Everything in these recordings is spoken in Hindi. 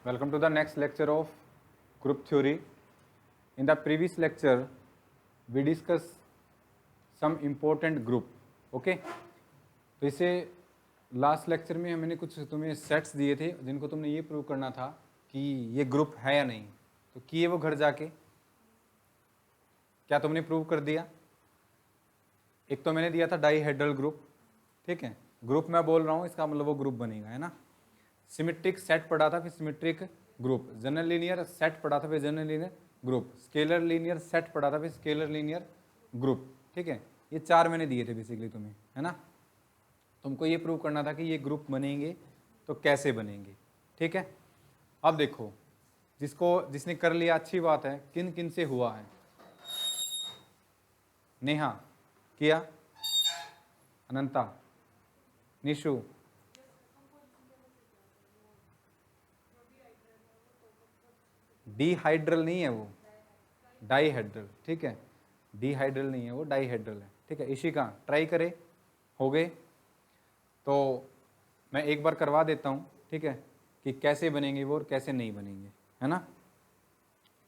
Welcome to the next lecture of group theory. In the previous lecture, we discussed some important group. Okay? तो इसे लास्ट लेक्चर में मैंने कुछ तुम्हें सेट्स दिए थे जिनको तुमने ये प्रूव करना था कि ये ग्रुप है या नहीं. तो किए वो घर जाके? क्या तुमने प्रूव कर दिया? एक तो मैंने दिया था डाईहेड्रल ग्रुप. ठीक है, ग्रुप मैं बोल रहा हूँ, इसका मतलब वो ग्रुप बनेगा, है ना. सिमेट्रिक सेट पढ़ा था, फिर symmetric group. General linear set पढ़ा था, फिर general linear group. Scalar linear set पढ़ा था, फिर स्केलर लीनियर ग्रुप. ठीक है, ये चार मैंने दिए थे बेसिकली तुम्हें, है ना. तुमको ये प्रूव करना था कि ये ग्रुप बनेंगे तो कैसे बनेंगे. ठीक है, अब देखो, जिसने कर लिया अच्छी बात है. किन किन से हुआ है? नेहा किया, अनंता, निशु, डीहाइड्रल नहीं है वो, डाईहेड्रल. ठीक है, डीहाइड्रल नहीं है वो, डाईहेड्रल है. ठीक है, इशिका ट्राई करे, हो गए. तो मैं एक बार करवा देता हूँ, ठीक है, कि कैसे बनेंगे वो और कैसे नहीं बनेंगे, है ना.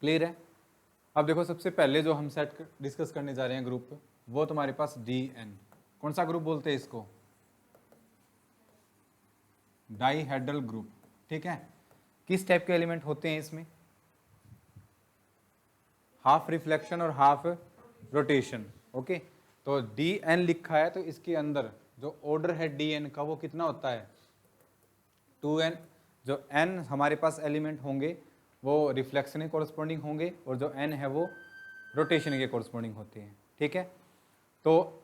क्लियर है. अब देखो, सबसे पहले जो हम सेट डिस्कस करने जा रहे हैं ग्रुप, वो तुम्हारे पास DN. कौन सा ग्रुप बोलते हैं इसको? Dihedral group. ठीक है, किस टाइप के एलिमेंट होते हैं इसमें? हाफ रिफ्लेक्शन और हाफ रोटेशन. ओके, तो DN लिखा है, तो इसके अंदर जो ऑर्डर है DN का वो कितना होता है? 2n. जो n हमारे पास एलिमेंट होंगे वो रिफ्लेक्शन के कॉरस्पॉन्डिंग होंगे और जो n है वो रोटेशन के कॉरस्पॉन्डिंग होते हैं. ठीक है, तो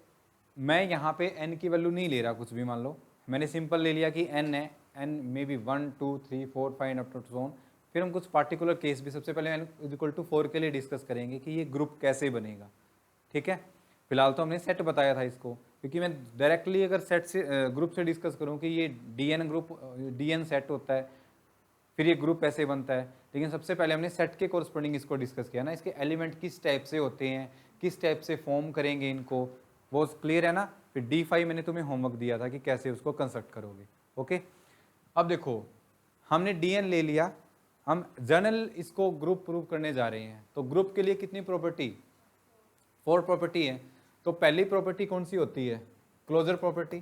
मैं यहाँ पे n की वैल्यू नहीं ले रहा कुछ भी. मान लो मैंने सिंपल ले लिया कि n है, n may be 1 2 3 4 5 up to so on. फिर हम कुछ पार्टिकुलर केस भी, सबसे पहले n इक्वल टू 4 के लिए डिस्कस करेंगे कि ये ग्रुप कैसे बनेगा. ठीक है, फिलहाल तो हमने सेट बताया था इसको, क्योंकि मैं डायरेक्टली अगर सेट से ग्रुप से डिस्कस करूं कि ये DN ग्रुप, DN सेट होता है, फिर ये ग्रुप ऐसे बनता है. लेकिन सबसे पहले हमने सेट के कोरस्पॉन्डिंग इसको डिस्कस किया ना, इसके एलिमेंट किस टाइप से होते हैं, किस टाइप से फॉर्म करेंगे इनको, वो क्लियर है ना. फिर D5 मैंने तुम्हें होमवर्क दिया था कि कैसे उसको कंस्ट्रक्ट करोगे. ओके, अब देखो, हमने DN ले लिया, हम जनरल इसको ग्रुप प्रूव करने जा रहे हैं. तो ग्रुप के लिए कितनी प्रॉपर्टी? 4 प्रॉपर्टी है. तो पहली प्रॉपर्टी कौन सी होती है? Closure property.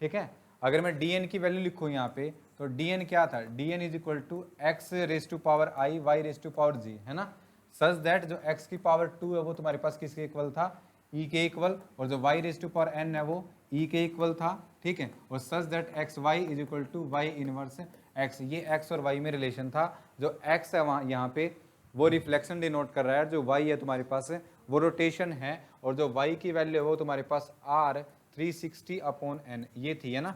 ठीक है, अगर मैं DN की वैल्यू लिखूं यहाँ पे, तो DN क्या था? DN is equal to x raise to power i y raise to power g, है ना. सच दैट जो x की पावर 2 है वो तुम्हारे पास किसके इक्वल था? e के इक्वल. और जो y raise to power n है वो e के इक्वल था. ठीक है, और such that x y is equal to y inverse x. ये x और y में रिलेशन था. जो x है वहाँ यहाँ पे वो रिफ्लेक्शन डिनोट कर रहा है, जो y है तुम्हारे पास वो रोटेशन है, और जो y की वैल्यू है वो तुम्हारे पास r 360 अपॉन n ये थी, है ना.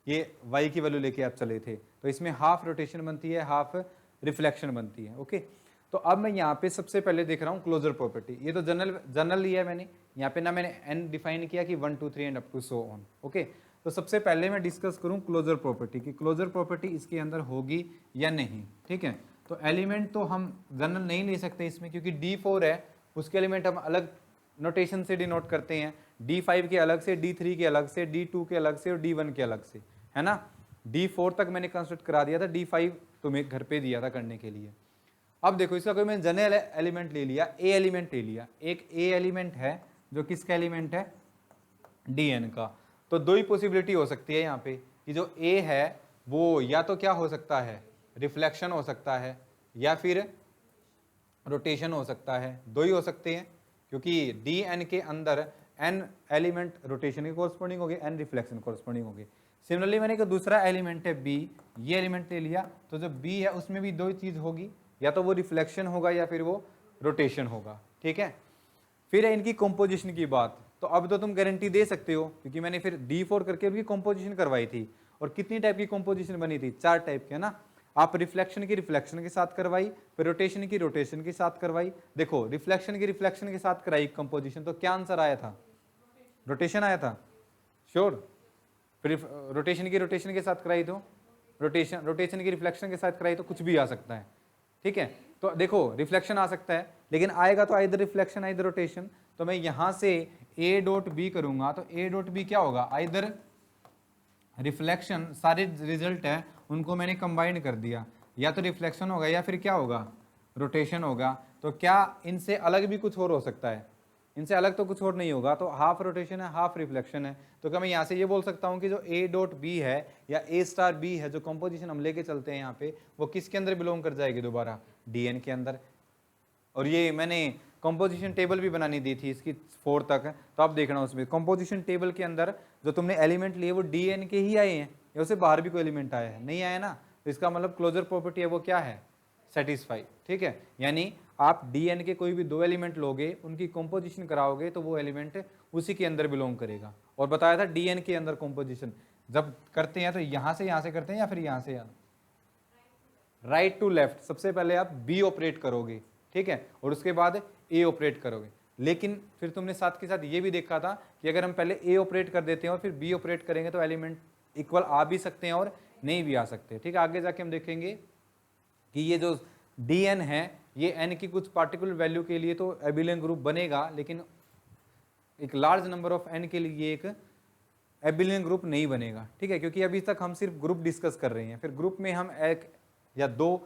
ये y की वैल्यू लेके आप चले थे. तो इसमें हाफ रोटेशन बनती है, हाफ रिफ्लेक्शन बनती है. ओके, तो अब मैं यहाँ पे सबसे पहले देख रहा हूँ क्लोजर प्रॉपर्टी. ये तो जनरल लिया है मैंने, यहाँ पे ना मैंने n डिफाइन किया कि 1 2 3 and up to so on. Okay, तो सबसे पहले मैं डिस्कस करूँ क्लोजर प्रॉपर्टी की. क्लोजर प्रॉपर्टी इसके अंदर होगी या नहीं. ठीक है, तो एलिमेंट तो हम जनरल नहीं ले सकते इसमें, क्योंकि D4 है, उसके एलिमेंट हम अलग नोटेशन से डिनोट करते हैं. D5 के अलग से, D3 के अलग से, D2 के अलग से और D1 के अलग से, है ना. D4 तक मैंने कंस्ट्रक्ट करा दिया था, D5 तुम्हें घर पे दिया था करने के लिए. अब देखो, इसका कोई मैंने जनरल एलिमेंट ले लिया, A एलिमेंट ले लिया. एक A एलिमेंट है जो किसका एलिमेंट है? DN का. तो दो ही पॉसिबिलिटी हो सकती है यहाँ पे, कि जो A है वो या तो क्या हो सकता है? रिफ्लेक्शन हो सकता है, या फिर रोटेशन हो सकता है. दो ही हो सकते हैं, क्योंकि DN के अंदर n एलिमेंट रोटेशन के कोरस्पॉन्डिंग हो गए, n रिफ्लेक्शन कोरस्पॉन्डिंग हो गए. सिमिलरली मैंने एक दूसरा एलिमेंट है B, ये एलिमेंट ले लिया. तो जो B है उसमें भी दो ही चीज होगी, या तो वो रिफ्लेक्शन होगा या फिर वो रोटेशन होगा. ठीक है, फिर है इनकी कंपोजिशन की बात. तो अब तो तुम गारंटी दे सकते हो, क्योंकि मैंने फिर D4 करके उनकी कंपोजिशन करवाई थी. और कितनी टाइप की कंपोजिशन बनी थी? 4 टाइप के, ना. आप रिफ्लेक्शन की रिफ्लेक्शन के साथ करवाई, फिर रोटेशन की रोटेशन के साथ करवाई. देखो, रिफ्लेक्शन की रिफ्लेक्शन के साथ कराई कंपोजिशन, तो क्या आंसर आया था? रोटेशन आया था, श्योर. फिर रोटेशन की रोटेशन के साथ कराई तो रोटेशन की रिफ्लेक्शन के साथ कराई तो कुछ भी आ सकता है. ठीक है, तो देखो, रिफ्लेक्शन आ सकता है, लेकिन आएगा तो आइदर रिफ्लेक्शन आइदर रोटेशन. तो मैं यहां से A डॉट B करूंगा, तो A डॉट B क्या होगा? आइदर रिफ्लेक्शन सारे रिजल्ट है उनको मैंने कंबाइन कर दिया, या तो रिफ्लेक्शन होगा या फिर क्या होगा, रोटेशन होगा। तो क्या इनसे अलग भी कुछ और हो सकता है? इनसे अलग तो कुछ और नहीं होगा। तो हाफ रोटेशन है, हाफ रिफ्लेक्शन है। तो क्या मैं यहाँ से ये बोल सकता हूँ कि जो ए डॉट बी है या ए स्टार बी है, जो कंपोजिशन हम लेके चलते हैं यहाँ पे, वो किसके अंदर बिलोंग कर जाएगी? दोबारा डीएन के अंदर। और ये मैंने कंपोजिशन टेबल भी बनानी दी थी इसकी 4 तक, तो आप देखना उसमें कंपोजिशन टेबल के अंदर जो तुमने एलिमेंट लिए वो डीएन के ही आए हैं, या उससे बाहर भी कोई एलिमेंट आया है? नहीं आया ना। तो इसका मतलब क्लोजर प्रॉपर्टी है वो क्या है? सेटिस्फाई। ठीक है, यानी आप डीएन के कोई भी 2 एलिमेंट लोगे, उनकी कंपोजिशन कराओगे तो वो एलिमेंट उसी के अंदर बिलोंग करेगा। और बताया था डीएन के अंदर कंपोजिशन जब करते हैं तो यहां से करते हैं या फिर यहां से राइट टू लेफ्ट। सबसे पहले आप बी ऑपरेट करोगे, ठीक है, और उसके बाद ए ऑपरेट करोगे। लेकिन फिर तुमने साथ के साथ ये भी देखा था कि अगर हम पहले ए ऑपरेट कर देते हैं और फिर बी ऑपरेट करेंगे तो एलिमेंट इक्वल आ भी सकते हैं और नहीं भी आ सकते। ठीक है, आगे जाके हम देखेंगे कि ये जो dn है ये n की कुछ पार्टिकुलर वैल्यू के लिए तो एबिलियन ग्रुप बनेगा, लेकिन एक लार्ज नंबर ऑफ n के लिए एक एबिलियन ग्रुप नहीं बनेगा। ठीक है, क्योंकि अभी तक हम सिर्फ ग्रुप डिस्कस कर रहे हैं, फिर ग्रुप में हम एक या 2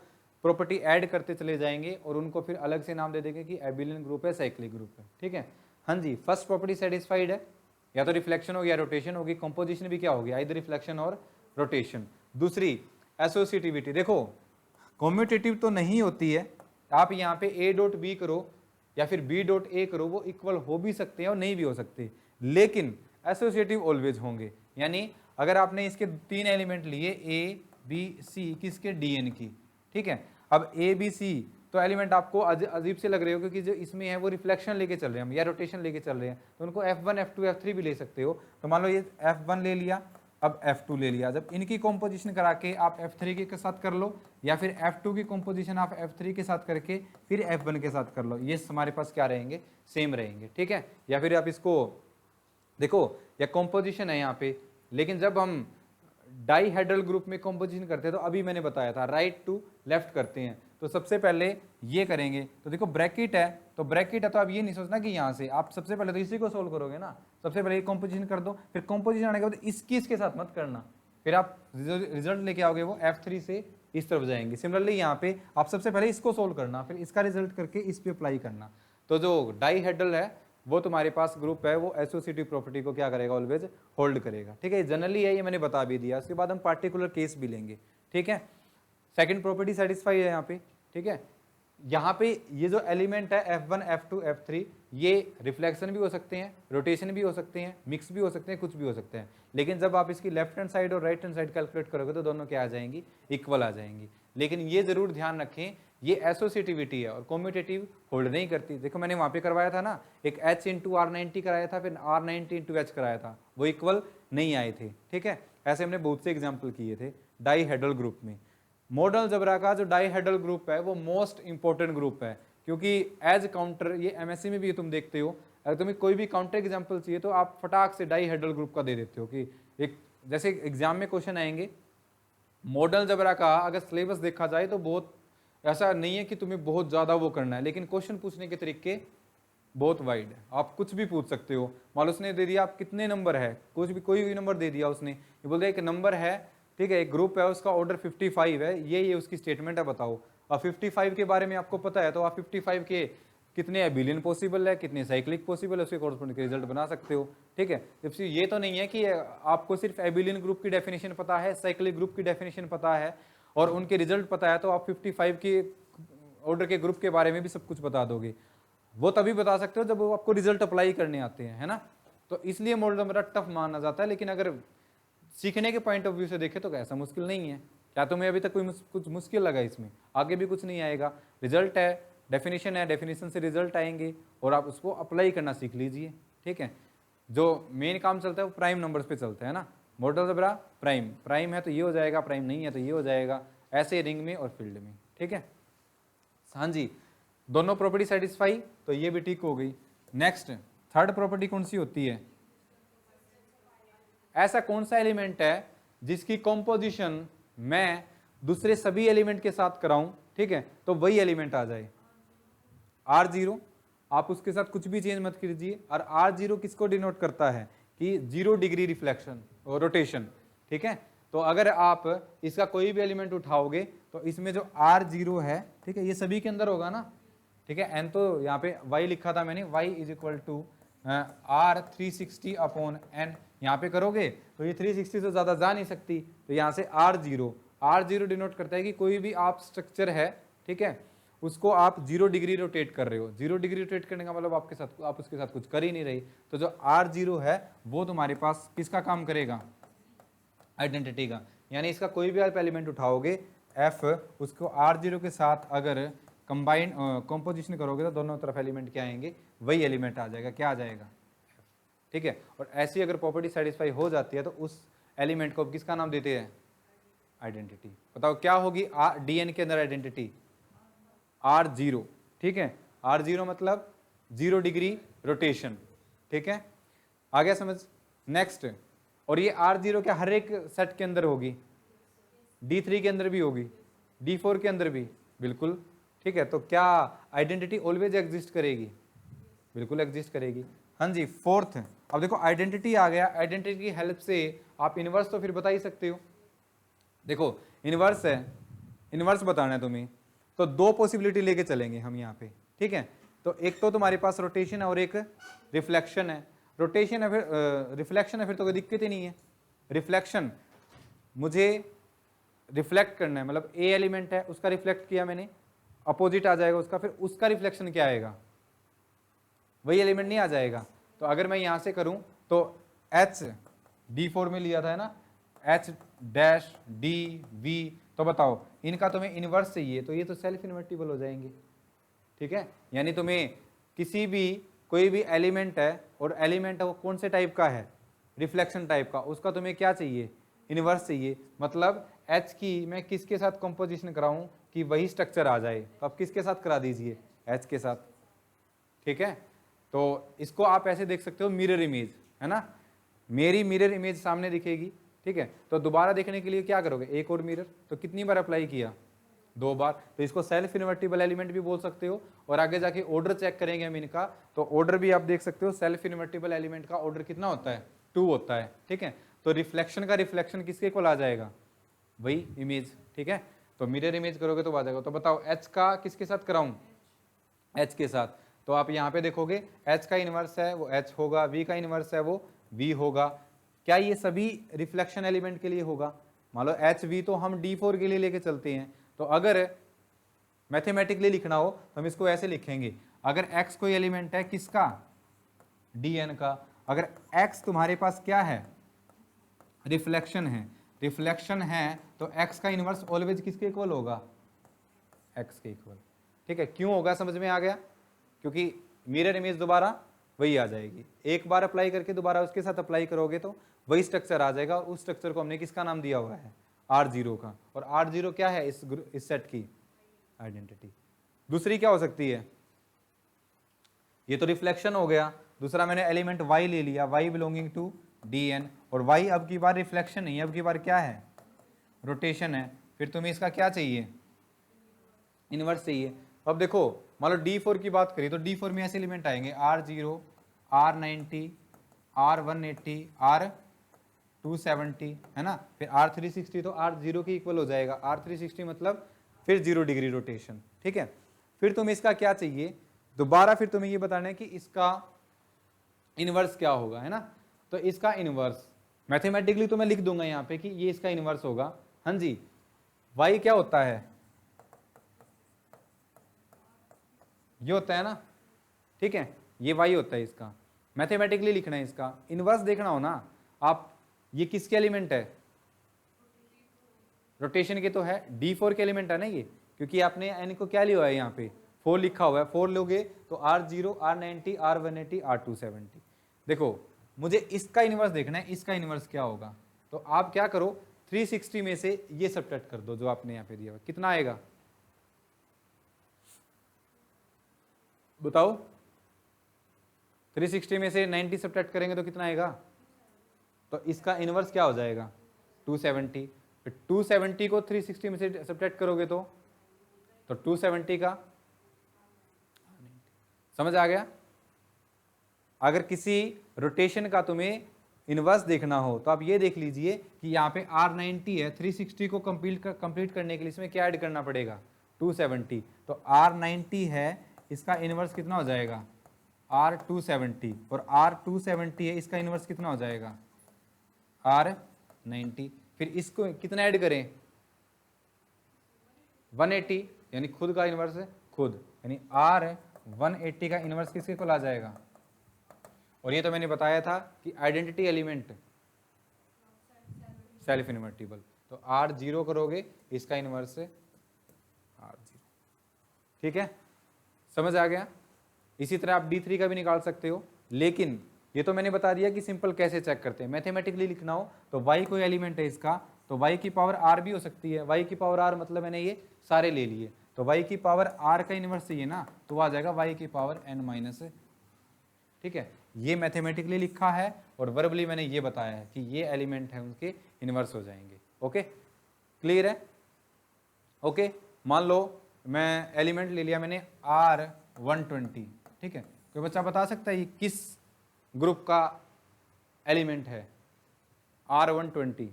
प्रॉपर्टी ऐड करते चले जाएंगे और उनको फिर अलग से नाम दे देंगे कि एबिलियन ग्रुप है, साइक्लिक ग्रुप है। ठीक है, हाँ जी, फर्स्ट प्रॉपर्टी सेटिस्फाइड है, या तो रिफ्लेक्शन होगी या रोटेशन होगी। कंपोजिशन भी क्या होगी? आइदर रिफ्लेक्शन और रोटेशन। दूसरी एसोसिएटिविटी, देखो कम्यूटेटिव तो नहीं होती है, आप यहाँ पे ए डॉट बी करो या फिर बी डॉट ए करो, वो इक्वल हो भी सकते हैं और नहीं भी हो सकते, लेकिन एसोसिएटिव ऑलवेज होंगे। यानी अगर आपने इसके 3 एलिमेंट लिए ए बी सी किसके? डीएन की। ठीक है, अब ए बी सी तो एलिमेंट आपको अजीब से लग रहे हो क्योंकि जो इसमें है वो रिफ्लेक्शन लेके चल रहे हैं हम या रोटेशन लेके चल रहे हैं, तो उनको F1 F2 F3 भी ले सकते हो। तो मान लो ये F1 ले लिया, अब F2 ले लिया, जब इनकी कॉम्पोजिशन करा के आप F3 के साथ कर लो, या फिर F2 की कॉम्पोजिशन आप F3 के साथ करके फिर F1 के साथ कर लो, ये हमारे पास क्या रहेंगे? सेम रहेंगे। ठीक है, या फिर आप इसको देखो, या कॉम्पोजिशन है यहाँ पे, लेकिन जब हम डाईहेड्रल ग्रुप में कॉम्पोजिशन करते हैं तो अभी मैंने बताया था राइट टू लेफ्ट करते हैं। तो सबसे पहले ये करेंगे, तो देखो ब्रैकेट है, तो ब्रैकेट है तो आप ये नहीं सोचना कि यहाँ से, आप सबसे पहले तो इसी को सोल्व करोगे ना। सबसे पहले ये कॉम्पोजिशन कर दो, फिर कॉम्पोजिशन आने के बाद इसके साथ मत करना, फिर आप रिजल्ट लेके आओगे वो F3 से इस तरफ जाएंगे। सिमिलरली यहाँ पे आप सबसे पहले इसको सोल्व करना, फिर इसका रिजल्ट करके इस पे अप्लाई करना। तो जो डाईहेड्रल है वो तुम्हारे पास ग्रुप है वो एसोसिएटिव प्रॉपर्टी को क्या करेगा? ऑलवेज होल्ड करेगा। ठीक है, जनरली है, ये मैंने बता भी दिया। उसके बाद हम पार्टिकुलर केस भी लेंगे। ठीक है, सेकंड प्रॉपर्टी सेटिस्फाई है यहाँ पे। ठीक है, यहाँ पे ये जो एलिमेंट है F1 F2 F3 ये रिफ्लेक्शन भी हो सकते हैं, रोटेशन भी हो सकते हैं, मिक्स भी हो सकते हैं, कुछ भी हो सकते हैं, लेकिन जब आप इसकी लेफ्ट हैंड साइड और राइट हैंड साइड कैलकुलेट करोगे तो दोनों क्या आ जाएंगी? इक्वल आ जाएंगी। लेकिन ये जरूर ध्यान रखें ये एसोसिएटिविटी है और कम्यूटेटिव होल्ड नहीं करती। देखो मैंने वहाँ पे करवाया था ना, एक H इंटू R90 कराया था, फिर R90 इंटू H कराया था, वो इक्वल नहीं आए थे। ठीक है, ऐसे हमने बहुत से एग्जाम्पल किए थे डाईहेड्रल ग्रुप में। मॉडल अलजेब्रा का जो डाईहेड्रल ग्रुप है वो मोस्ट इंपॉर्टेंट ग्रुप है, क्योंकि एज काउंटर, ये एमएससी में भी तुम देखते हो, अगर तुम्हें कोई भी काउंटर एग्जाम्पल चाहिए तो आप फटाक से डाईहेड्रल ग्रुप का दे देते हो कि एक, जैसे एग्जाम में क्वेश्चन आएंगे मॉडल अलजेब्रा का, अगर सिलेबस देखा जाए तो बहुत ऐसा नहीं है कि तुम्हें बहुत ज़्यादा वो करना है, लेकिन क्वेश्चन पूछने के तरीके बहुत वाइड है, आप कुछ भी पूछ सकते हो। मान लो उसने दे दिया आप कितने नंबर है, कुछ भी कोई भी नंबर दे दिया उसने, ये बोल दिया एक नंबर है, ठीक है, एक ग्रुप है उसका ऑर्डर 55 है, ये उसकी स्टेटमेंट है, बताओ। अब 55 के बारे में आपको पता है तो आप 55 के कितने एबिलियन पॉसिबल है, कितने साइक्लिक पॉसिबल है, उसके कॉरस्पॉन्डिंग रिजल्ट बना सकते हो। ठीक है, जबकि ये तो नहीं है कि आपको सिर्फ एबिलियन ग्रुप की डेफिनेशन पता है, साइक्लिक ग्रुप की डेफिनेशन पता है और उनके रिजल्ट पता है तो आप 55 के ऑर्डर के ग्रुप के बारे में भी सब कुछ बता दोगे। वो तभी बता सकते हो जब वो आपको रिजल्ट अप्लाई करने आते हैं, है ना। तो इसलिए मॉडल मेरा टफ माना जाता है, लेकिन अगर सीखने के पॉइंट ऑफ व्यू से देखें तो ऐसा मुश्किल नहीं है। क्या तुम्हें अभी तक कोई कुछ मुश्किल लगा इसमें? आगे भी कुछ नहीं आएगा, रिजल्ट है, डेफिनेशन है, डेफिनेशन से रिजल्ट आएंगे और आप उसको अप्लाई करना सीख लीजिए। ठीक है, जो मेन काम चलता है वो प्राइम नंबर्स पे चलता है ना। मॉडल अलजेब्रा प्राइम, प्राइम है तो ये हो जाएगा, प्राइम नहीं है तो ये हो जाएगा, ऐसे रिंग में और फील्ड में। ठीक है, हाँ जी, दोनों प्रॉपर्टी सेटिस्फाई, तो ये भी ठीक हो गई। नेक्स्ट थर्ड प्रॉपर्टी कौन सी होती है? ऐसा कौन सा एलिमेंट है जिसकी कंपोजिशन मैं दूसरे सभी एलिमेंट के साथ कराऊं, ठीक है, तो वही एलिमेंट आ जाए। R0, आप उसके साथ कुछ भी चेंज मत कीजिए, और R0 किसको डिनोट करता है कि 0 डिग्री रिफ्लेक्शन और रोटेशन। ठीक है। तो अगर आप इसका कोई भी एलिमेंट उठाओगे तो इसमें जो R0 है, ठीक है, ये सभी के अंदर होगा ना, ठीक है। n तो यहाँ पे y लिखा था मैंने, y is equal to R360 upon n, यहाँ पे करोगे तो ये 360 से ज़्यादा जा नहीं सकती, तो यहाँ से R0 डिनोट करता है कि कोई भी आप स्ट्रक्चर है, ठीक है, उसको आप 0 डिग्री रोटेट कर रहे हो। 0 डिग्री रोटेट करने का मतलब आप उसके साथ कुछ कर ही नहीं रही, तो जो R0 है वो तुम्हारे पास किसका काम करेगा, आइडेंटिटी का। यानी इसका कोई भी आप एलिमेंट उठाओगे f, उसको R0 के साथ अगर कंबाइन कॉम्पोजिशन करोगे तो दोनों तरफ एलिमेंट क्या आएंगे, वही एलिमेंट आ जाएगा, क्या आ जाएगा, ठीक है। और ऐसी अगर प्रॉपर्टी सेटिस्फाई हो जाती है तो उस एलिमेंट को किसका नाम देते हैं, आइडेंटिटी। बताओ क्या होगी dn के अंदर आइडेंटिटी, R0, ठीक है। R0 मतलब 0 डिग्री रोटेशन, ठीक है, आ गया समझ। नेक्स्ट, और ये R0 क्या हर एक सेट के अंदर होगी, D3 के अंदर भी होगी, D4 के अंदर भी, बिल्कुल, ठीक है। तो क्या आइडेंटिटी ऑलवेज एग्जिस्ट करेगी, बिल्कुल एग्जिस्ट करेगी। हाँ जी। फोर्थ, अब देखो आइडेंटिटी आ गया, आइडेंटिटी की हेल्प से आप इनवर्स तो फिर बता ही सकते हो। देखो इनवर्स है, इनवर्स बताना है तुम्हें, तो दो पॉसिबिलिटी लेके चलेंगे हम यहाँ पे, ठीक है। तो एक तो तुम्हारे पास रोटेशन है और एक रिफ्लेक्शन है। रोटेशन है, फिर रिफ्लेक्शन है, फिर तो कोई दिक्कत ही नहीं है। रिफ्लेक्शन, मुझे रिफ्लेक्ट करना है, मतलब ए एलिमेंट है उसका रिफ्लेक्ट किया मैंने, अपोजिट आ जाएगा उसका, फिर उसका रिफ्लेक्शन क्या आएगा, वही एलिमेंट नहीं आ जाएगा। तो अगर मैं यहां से करूं तो H D4 में लिया था है ना, H डैश D V, तो बताओ इनका तुम्हें इनवर्स चाहिए तो ये तो सेल्फ इन्वर्टिबल हो जाएंगे, ठीक है। यानी तुम्हें किसी भी कोई भी एलिमेंट है और एलिमेंट है वो कौन से टाइप का है, रिफ्लेक्शन टाइप का, उसका तुम्हें क्या चाहिए, इनवर्स चाहिए। मतलब H की मैं किसके साथ कंपोजिशन कराऊं कि वही स्ट्रक्चर आ जाए, तो आप किसके साथ करा दीजिए, H के साथ, ठीक है। तो इसको आप ऐसे देख सकते हो, मिरर इमेज है ना, मेरी मिरर इमेज सामने दिखेगी, ठीक है। तो दोबारा देखने के लिए क्या करोगे, एक और मिरर, तो कितनी बार अप्लाई किया, 2 बार, तो इसको सेल्फ इन्वर्टिबल एलिमेंट भी बोल सकते हो। और आगे जाके ऑर्डर चेक करेंगे हम इनका, तो ऑर्डर भी आप देख सकते हो, सेल्फ इन्वर्टिबल एलिमेंट का ऑर्डर कितना होता है, 2 होता है, ठीक है। तो रिफ्लेक्शन का रिफ्लेक्शन किसके को आ जाएगा, वही इमेज, ठीक है। तो मिरर इमेज करोगे तो आ जाएगा। तो बताओ H का किसके साथ कराऊं, H के साथ, तो आप यहाँ पे देखोगे H का इनवर्स है वो H होगा, V का इनवर्स है वो V होगा। क्या ये सभी रिफ्लेक्शन एलिमेंट के लिए होगा, मान लो HV तो हम D4 के लिए लेके चलते हैं। तो अगर मैथमेटिकली लिखना हो तो हम इसको ऐसे लिखेंगे, अगर X कोई एलिमेंट है किसका, Dn का, अगर X तुम्हारे पास क्या है, रिफ्लेक्शन है, रिफ्लेक्शन है, तो X का इनवर्स ऑलवेज किसके इक्वल होगा, X के इक्वल, ठीक है। क्यों होगा, समझ में आ गया, क्योंकि मिरर इमेज दोबारा वही आ जाएगी, एक बार अप्लाई करके दोबारा उसके साथ अप्लाई करोगे तो वही स्ट्रक्चर आ जाएगा। और उस स्ट्रक्चर को हमने किसका नाम दिया हुआ है, R0 का। और R0 क्या है, इस सेट की आइडेंटिटी। दूसरी क्या हो सकती है, ये तो रिफ्लेक्शन हो गया, दूसरा मैंने एलिमेंट Y ले लिया, Y बिलोंगिंग टू Dn, और Y अब की बार रिफ्लेक्शन नहीं है, अब की बार क्या है, रोटेशन है। फिर तुम्हें इसका क्या चाहिए, इनवर्स चाहिए। अब देखो मान लो D4 की बात करें तो D4 में ऐसे एलिमेंट आएंगे R0, R90, R180, R270, है ना, फिर R360, तो R0 के इक्वल हो जाएगा। R360 मतलब फिर 0 डिग्री रोटेशन, ठीक है। फिर तुम्हें इसका क्या चाहिए, दोबारा फिर तुम्हें ये बताना है कि इसका इनवर्स क्या होगा, है ना। तो इसका इनवर्स मैथमेटिकली तो मैं लिख दूंगा यहाँ पे कि ये इसका इनवर्स होगा। हाँ जी, Y क्या होता है, ये होता है ना, ठीक है, ये Y होता है, इसका मैथमेटिकली लिखना है, इसका इनवर्स देखना हो ना आप, ये किसके एलिमेंट है, रोटेशन के तो है, D4 के एलिमेंट है ना ये, क्योंकि आपने n को क्या लिया है, यहाँ पे 4 लिखा हुआ है, 4 लोगे तो R0, R90, R180, R270। देखो मुझे इसका इनवर्स देखना है, इसका इनवर्स क्या होगा, तो आप क्या करो 360 में से ये सब्ट्रैक्ट कर दो जो आपने यहाँ पे दिया हुआ, कितना आएगा बताओ, 360 में से 90 सब्ट्रैक्ट करेंगे तो कितना आएगा, तो इसका इनवर्स क्या हो जाएगा 270। फिर 270 को 360 में से सब्ट्रैक्ट करोगे तो 270 का, समझ आ गया। अगर किसी रोटेशन का तुम्हें इनवर्स देखना हो तो आप ये देख लीजिए कि यहाँ पे R90 है, 360 को कंप्लीट करने के लिए इसमें क्या ऐड करना पड़ेगा, 270। तो R90 है, इसका इनवर्स कितना हो जाएगा, R270, और R270 है, इसका इनवर्स कितना हो जाएगा, R90। फिर इसको कितना ऐड करें, 180, यानी खुद का इनवर्स है खुद, यानी R180 का इनवर्स किसके को आ जाएगा। और ये तो मैंने बताया था कि आइडेंटिटी एलिमेंट सेल्फ इन्वर्टिबल, तो R0 करोगे, इसका इनवर्स है R0। ठीक है, समझ आ गया। इसी तरह आप D3 का भी निकाल सकते हो, लेकिन ये तो मैंने बता दिया कि सिंपल कैसे चेक करते हैं। मैथमेटिकली लिखना हो तो y कोई एलिमेंट है इसका, तो y की पावर r भी हो सकती है। y की पावर r मतलब मैंने ये सारे ले लिए, तो y की पावर r का इनवर्स चाहिए ना, तो आ जाएगा y की पावर n माइनस। ठीक है, ये मैथमेटिकली लिखा है, और वर्बली मैंने ये बताया है कि ये एलिमेंट है उनके इनवर्स हो जाएंगे। ओके, क्लियर है। ओके, मान लो मैं एलिमेंट ले लिया मैंने R120। ठीक है, कोई बच्चा बता सकता है ये किस ग्रुप का एलिमेंट है, R120?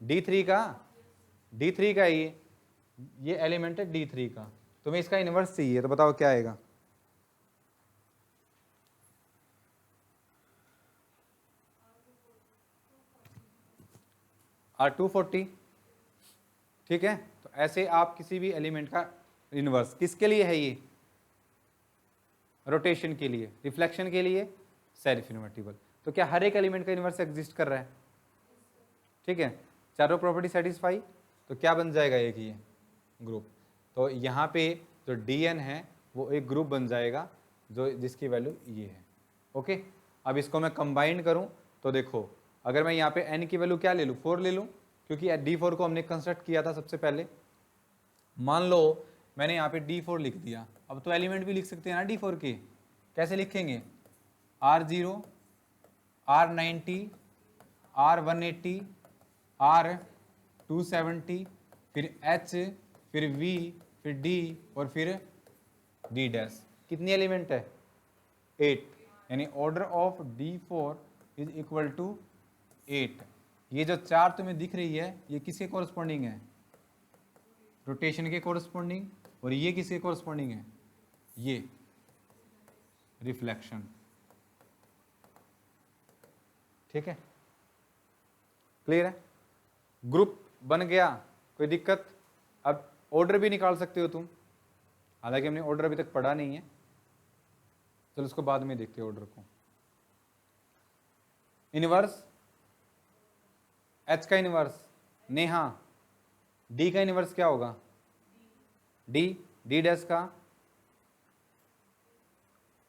D3 का, D3 का ये एलिमेंट है D3 का। तुम्हें इसका इनवर्स चाहिए तो बताओ क्या आएगा, R240। ठीक है, तो ऐसे आप किसी भी एलिमेंट का इनवर्स, किसके लिए है ये, रोटेशन के लिए, रिफ्लेक्शन के लिए, सेल्फ इन्वर्टिबल। तो क्या हर एक एलिमेंट का इनवर्स एग्जिस्ट कर रहा है? ठीक है, चारों प्रॉपर्टी सेटिस्फाई, तो क्या बन जाएगा एक ये ग्रुप। तो यहाँ पे जो Dn है वो एक ग्रुप बन जाएगा जो जिसकी वैल्यू ये है। ओके, अब इसको मैं कंबाइन करूँ तो देखो, अगर मैं यहाँ पे n की वैल्यू क्या ले लूँ, 4 ले लूँ, क्योंकि D4 को हमने कंस्ट्रक्ट किया था सबसे पहले। मान लो मैंने यहाँ पे D4 लिख दिया, अब तो एलिमेंट भी लिख सकते हैं ना D4 के, कैसे लिखेंगे, R0, R90, R180, R270, फिर H, फिर V, फिर D और फिर D डैश। कितनी एलिमेंट है, 8, यानी order of D4 is equal to 8। ये जो 4 तुम्हें दिख रही है ये किसके कॉरस्पॉन्डिंग है, रोटेशन के कॉरस्पॉन्डिंग, और ये किसके कॉरस्पॉन्डिंग है, ये रिफ्लेक्शन। ठीक है, क्लियर है, ग्रुप बन गया, कोई दिक्कत। अब ऑर्डर भी निकाल सकते हो तुम, हालांकि हमने ऑर्डर अभी तक पढ़ा नहीं है, चलो उसको बाद में देखते हैं ऑर्डर को। इनवर्स, H का इनवर्स, नेहा D का इनवर्स क्या होगा, D डैश का,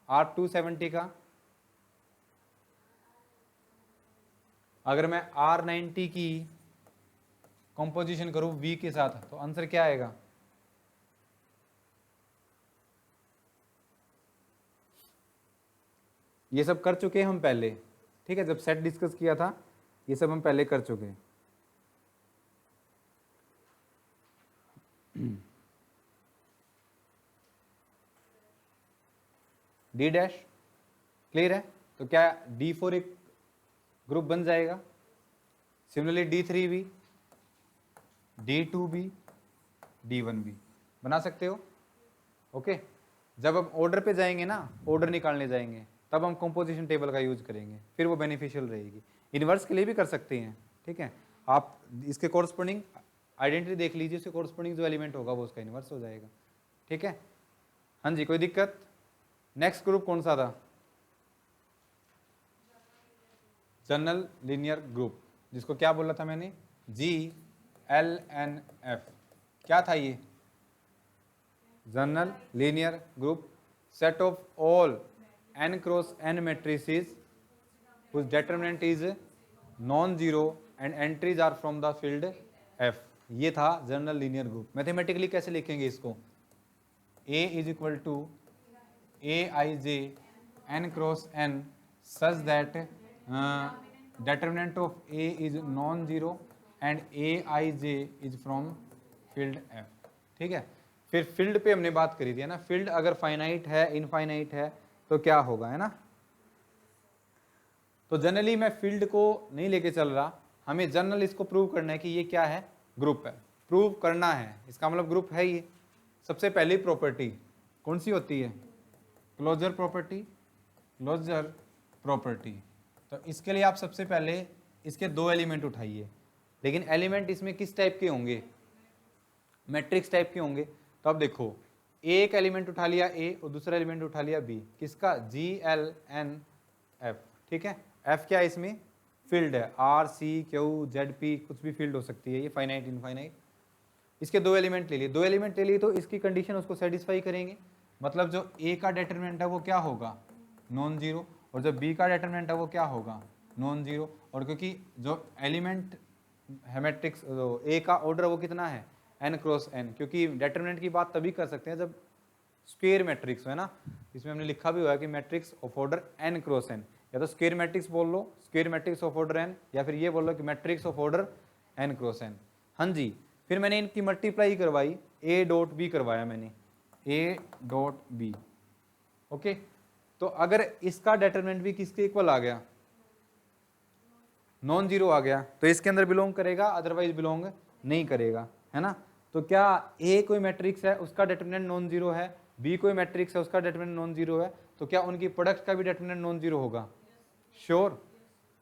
R270 का। अगर मैं R90 की कंपोजिशन करूं V के साथ तो आंसर क्या आएगा, ये सब कर चुके हैं हम पहले। ठीक है, जब सेट डिस्कस किया था ये सब हम पहले कर चुके हैं। D डैश क्लियर है, तो क्या D4 एक ग्रुप बन जाएगा, सिमिलरली D3 भी, D2 भी, D1 भी बना सकते हो। ओके, जब हम ऑर्डर पे जाएंगे ना, ऑर्डर निकालने जाएंगे, तब हम कंपोजिशन टेबल का यूज करेंगे, फिर वो बेनिफिशियल रहेगी। इनवर्स के लिए भी कर सकते हैं। ठीक है, आप इसके कॉरस्पॉन्डिंग आइडेंटिटी देख लीजिए, उसके कॉरस्पॉन्डिंग जो एलिमेंट होगा वो उसका इनवर्स हो जाएगा। ठीक है, हाँ जी, कोई दिक्कत। नेक्स्ट ग्रुप कौन सा था, जनरल लीनियर ग्रुप, जिसको क्या बोला था मैंने, GLNF। क्या था ये, general linear group, set of all n cross n matrices whose determinant is non-zero and entries are from the field F। ये था जनरल लीनियर ग्रुप। मैथमेटिकली कैसे लिखेंगे इसको, A is equal to Aij n cross n such that determinant of A is non-zero and Aij is from field F। ठीक है, फिर फील्ड पे हमने बात करी थी है ना, फील्ड अगर फाइनाइट है, इनफाइनाइट है तो क्या होगा, है ना। तो जनरली मैं फील्ड को नहीं लेके चल रहा, हमें जनरल इसको प्रूव करना है कि ये क्या है, ग्रुप है, प्रूव करना है, इसका मतलब ग्रुप है ये। सबसे पहली प्रॉपर्टी कौन सी होती है, क्लोजर प्रॉपर्टी, क्लोजर प्रॉपर्टी। तो इसके लिए आप सबसे पहले इसके दो एलिमेंट उठाइए, लेकिन एलिमेंट इसमें किस टाइप के होंगे, मैट्रिक्स टाइप के होंगे। तो अब देखो एक एलिमेंट उठा लिया ए और दूसरा एलिमेंट उठा लिया बी, किसका, GLNF, ठीक है। F क्या है इसमें, फील्ड है, RCQZP कुछ भी फील्ड हो सकती है, ये फाइनाइट इनफाइनाइट। इसके दो एलिमेंट ले लिए, दो एलिमेंट ले लिए तो इसकी कंडीशन उसको सेटिस्फाई करेंगे, मतलब जो ए का डिटरमिनेंट है वो क्या होगा, नॉन जीरो, और जो बी का डिटरमिनेंट है वो क्या होगा, नॉन जीरो। और क्योंकि जो एलिमेंट है मैट्रिक्स, जो ए का ऑर्डर वो कितना है, n क्रॉस n, क्योंकि डिटरमिनेंट की बात तभी कर सकते हैं जब स्क्वायर मैट्रिक्स है ना, इसमें हमने लिखा भी हुआ है कि matrix of order n cross n, या तो स्क्वायर मैट्रिक्स बोल लो, square matrix of order n, या फिर ये बोल लो कि matrix of order n cross n। हाँ जी, फिर मैंने इनकी मल्टीप्लाई करवाई, a डॉट b करवाया मैंने, a डॉट b, ओके। तो अगर इसका डिटरमिनेंट भी किसके इक्वल आ गया, नॉन जीरो आ गया, तो इसके अंदर बिलोंग करेगा, अदरवाइज बिलोंग नहीं करेगा, है ना। तो क्या ए कोई मैट्रिक्स है उसका डिटरमिनेंट नॉन जीरो है, बी कोई मैट्रिक्स है उसका डिटरमिनेंट नॉन जीरो है, तो क्या उनकी प्रोडक्ट का भी डिटरमिनेंट नॉन जीरो होगा, श्योर,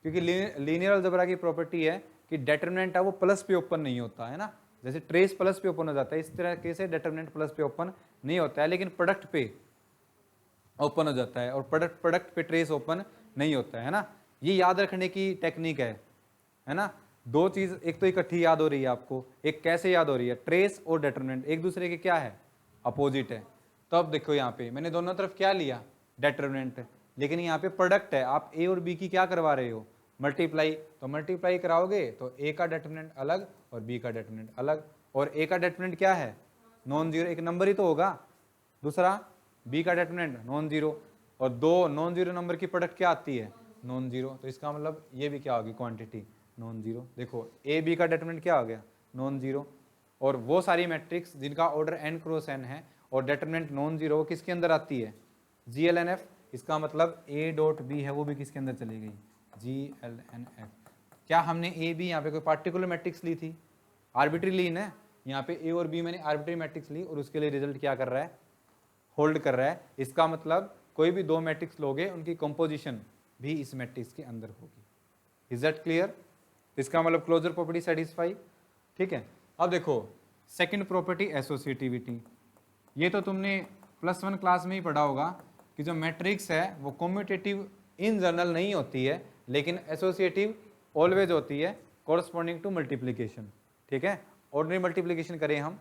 क्योंकि लीनियर अलजेब्रा की प्रॉपर्टी है कि डिटरमिनेंट है वो प्लस पे ओपन नहीं होता है ना, जैसे ट्रेस प्लस पे ओपन हो जाता है इस तरह से डिटरमिनेंट प्लस पे ओपन नहीं होता है, लेकिन प्रोडक्ट पे ओपन हो जाता है, और प्रोडक्ट पे ट्रेस ओपन नहीं होता है ना। ये याद रखने की टेक्निक है ना। दो चीज एक तो इकट्ठी याद हो रही है आपको, एक कैसे याद हो रही है, ट्रेस और डिटरमिनेंट एक दूसरे के क्या है, अपोजिट है। तो अब देखो यहाँ पे मैंने दोनों तरफ क्या लिया, डिटरमिनेंट, लेकिन यहाँ पे प्रोडक्ट है, आप ए और बी की क्या करवा रहे हो, मल्टीप्लाई। तो मल्टीप्लाई कराओगे तो ए का डिटरमिनेंट अलग और बी का डिटरमिनेंट अलग, और ए का डिटरमिनेंट क्या है, नॉन जीरो, एक नंबर ही तो होगा, दूसरा बी का डिटरमिनेंट नॉन जीरो, और दो नॉन जीरो नंबर की प्रोडक्ट क्या आती है, नॉन जीरो। तो इसका मतलब ये भी क्या होगी, क्वांटिटी नॉन जीरो। देखो ए बी का डिटरमिनेंट क्या हो गया, नॉन जीरो, और वो सारी मैट्रिक्स जिनका ऑर्डर n क्रॉस n है और डिटरमिनेंट नॉन जीरो किसके अंदर आती है, GLNF। इसका मतलब a डॉट बी है वो भी किसके अंदर चली गई, GLNF। क्या हमने ए बी यहाँ पे कोई पार्टिकुलर मैट्रिक्स ली थी, आर्बिट्री ली ना, यहाँ पे ए और बी मैंने आर्बिट्री मैट्रिक्स ली और उसके लिए रिजल्ट क्या कर रहा है, होल्ड कर रहा है। इसका मतलब कोई भी दो मैट्रिक्स लोगे उनकी कंपोजिशन भी इस मैट्रिक्स के अंदर होगी। Is that clear. इसका मतलब क्लोजर प्रॉपर्टी सेटिस्फाई, ठीक है। अब देखो सेकंड प्रॉपर्टी एसोसिएटिविटी, ये तो तुमने +1 क्लास में ही पढ़ा होगा कि जो मैट्रिक्स है वो कम्यूटेटिव इन जनरल नहीं होती है, लेकिन एसोसिएटिव ऑलवेज होती है कॉरस्पॉन्डिंग टू मल्टीप्लीकेशन, ठीक है। ऑर्डिनरी मल्टीप्लीकेशन करें हम,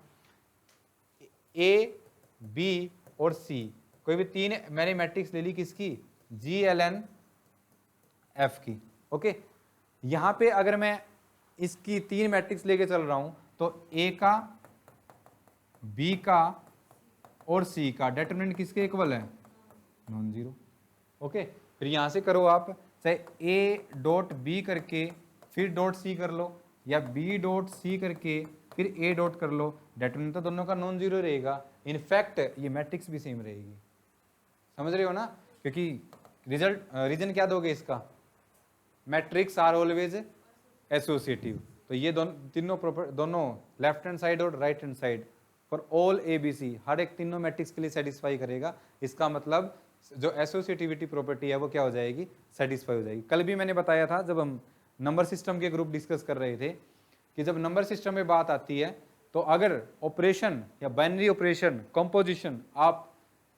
ए बी और सी, कोई भी तीन मैंने मैट्रिक्स ले ली किसकी, GLNF की, ओके। यहां पे अगर मैं इसकी तीन मैट्रिक्स लेके चल रहा हूं तो ए का, बी का और सी का डिटरमिनेंट किसके इक्वल है, नॉन जीरो, ओके। फिर यहां से करो आप, चाहे ए डॉट बी करके फिर डॉट सी कर लो, या बी डॉट सी करके फिर ए डॉट कर लो, डिटरमिनेंट तो दोनों का नॉन जीरो रहेगा। इनफैक्ट ये मैट्रिक्स भी सेम रहेगी, समझ रहे हो ना, क्योंकि रिजल्ट रीजन क्या दोगे इसका, मैट्रिक्स आर ऑलवेज एसोसिएटिव। तो ये दोनों लेफ्ट हैंड साइड और right hand side for all ABC हर एक तीनों मैट्रिक्स के लिए सेटिस्फाई करेगा। इसका मतलब जो एसोसिएटिविटी प्रॉपर्टी है वो क्या हो जाएगी, सेटिस्फाई हो जाएगी। कल भी मैंने बताया था जब हम नंबर सिस्टम के ग्रुप डिस्कस कर रहे थे कि जब नंबर सिस्टम में बात आती है तो अगर ऑपरेशन या बाइनरी ऑपरेशन कंपोजिशन आप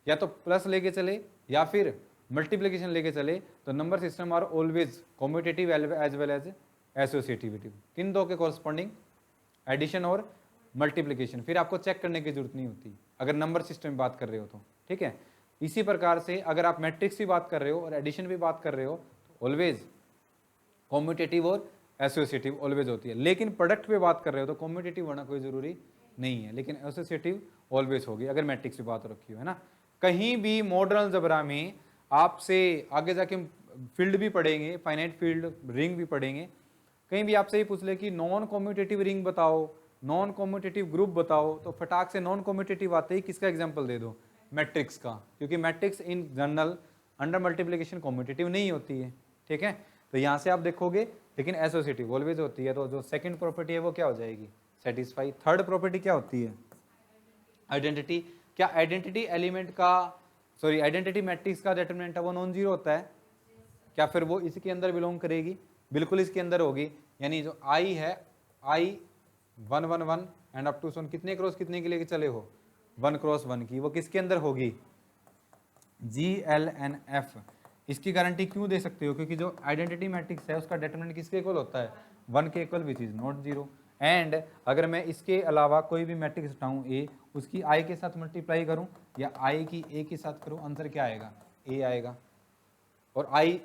या तो प्लस लेके चले या फिर मल्टीप्लिकेशन लेके चले, तो number system are always commutative as well as associativity, किन दो के कॉरस्पॉन्डिंग, एडिशन और मल्टीप्लिकेशन। फिर आपको चेक करने की जरूरत नहीं होती अगर नंबर सिस्टम में बात कर रहे हो तो, ठीक है। इसी प्रकार से अगर आप मैट्रिक्स भी बात कर रहे हो और एडिशन भी बात कर रहे हो तो ऑलवेज कम्यूटेटिव और एसोसिएटिव ऑलवेज होती है। लेकिन प्रोडक्ट पे बात कर रहे हो तो कम्यूटेटिव होना कोई जरूरी नहीं है, लेकिन एसोसिएटिव ऑलवेज होगी अगर मैट्रिक्स पे बात रखी हो, है ना। कहीं भी मॉडर्न अलजेब्रा में आपसे आगे जाके फील्ड भी पढ़ेंगे, फाइनाइट फील्ड रिंग भी पढ़ेंगे, कहीं भी आपसे ही पूछ ले कि नॉन कम्यूटेटिव रिंग बताओ, नॉन कम्यूटेटिव ग्रुप बताओ, तो फटाक से नॉन कम्यूटेटिव आते ही किसका एग्जांपल दे दो, मैट्रिक्स का, क्योंकि matrix in general under multiplication commutative नहीं होती है, ठीक है। तो यहाँ से आप देखोगे, लेकिन एसोसिएटिव ऑलवेज होती है, तो जो सेकंड प्रॉपर्टी है वो क्या हो जाएगी, सेटिस्फाई। थर्ड प्रॉपर्टी क्या होती है, आइडेंटिटी। क्या आइडेंटिटी एलिमेंट का, सॉरी आइडेंटिटी मैट्रिक्स का डिटरमिनेंट है वो नॉन जीरो होता है? क्या फिर वो इसके अंदर बिलोंग करेगी? बिल्कुल इसके अंदर होगी। यानी जो आई है, आई 1 1 1 एंड अप टू सोन कितने क्रॉस कितने के लिए चले हो, 1 क्रॉस 1 की, वो किसके अंदर होगी, GLNF। इसकी गारंटी क्यों दे सकते हो, क्योंकि जो आइडेंटिटी मैट्रिक्स है उसका डिटरमिनेंट किसके इक्वल होता है, 1 के equal, which is not zero. And अगर मैं इसके अलावा कोई भी मैट्रिक्स उठाऊं ए, उसकी आई के साथ मल्टीप्लाई करूं या आई की ए के साथ करूं, आंसर क्या आएगा, ए आएगा। और आई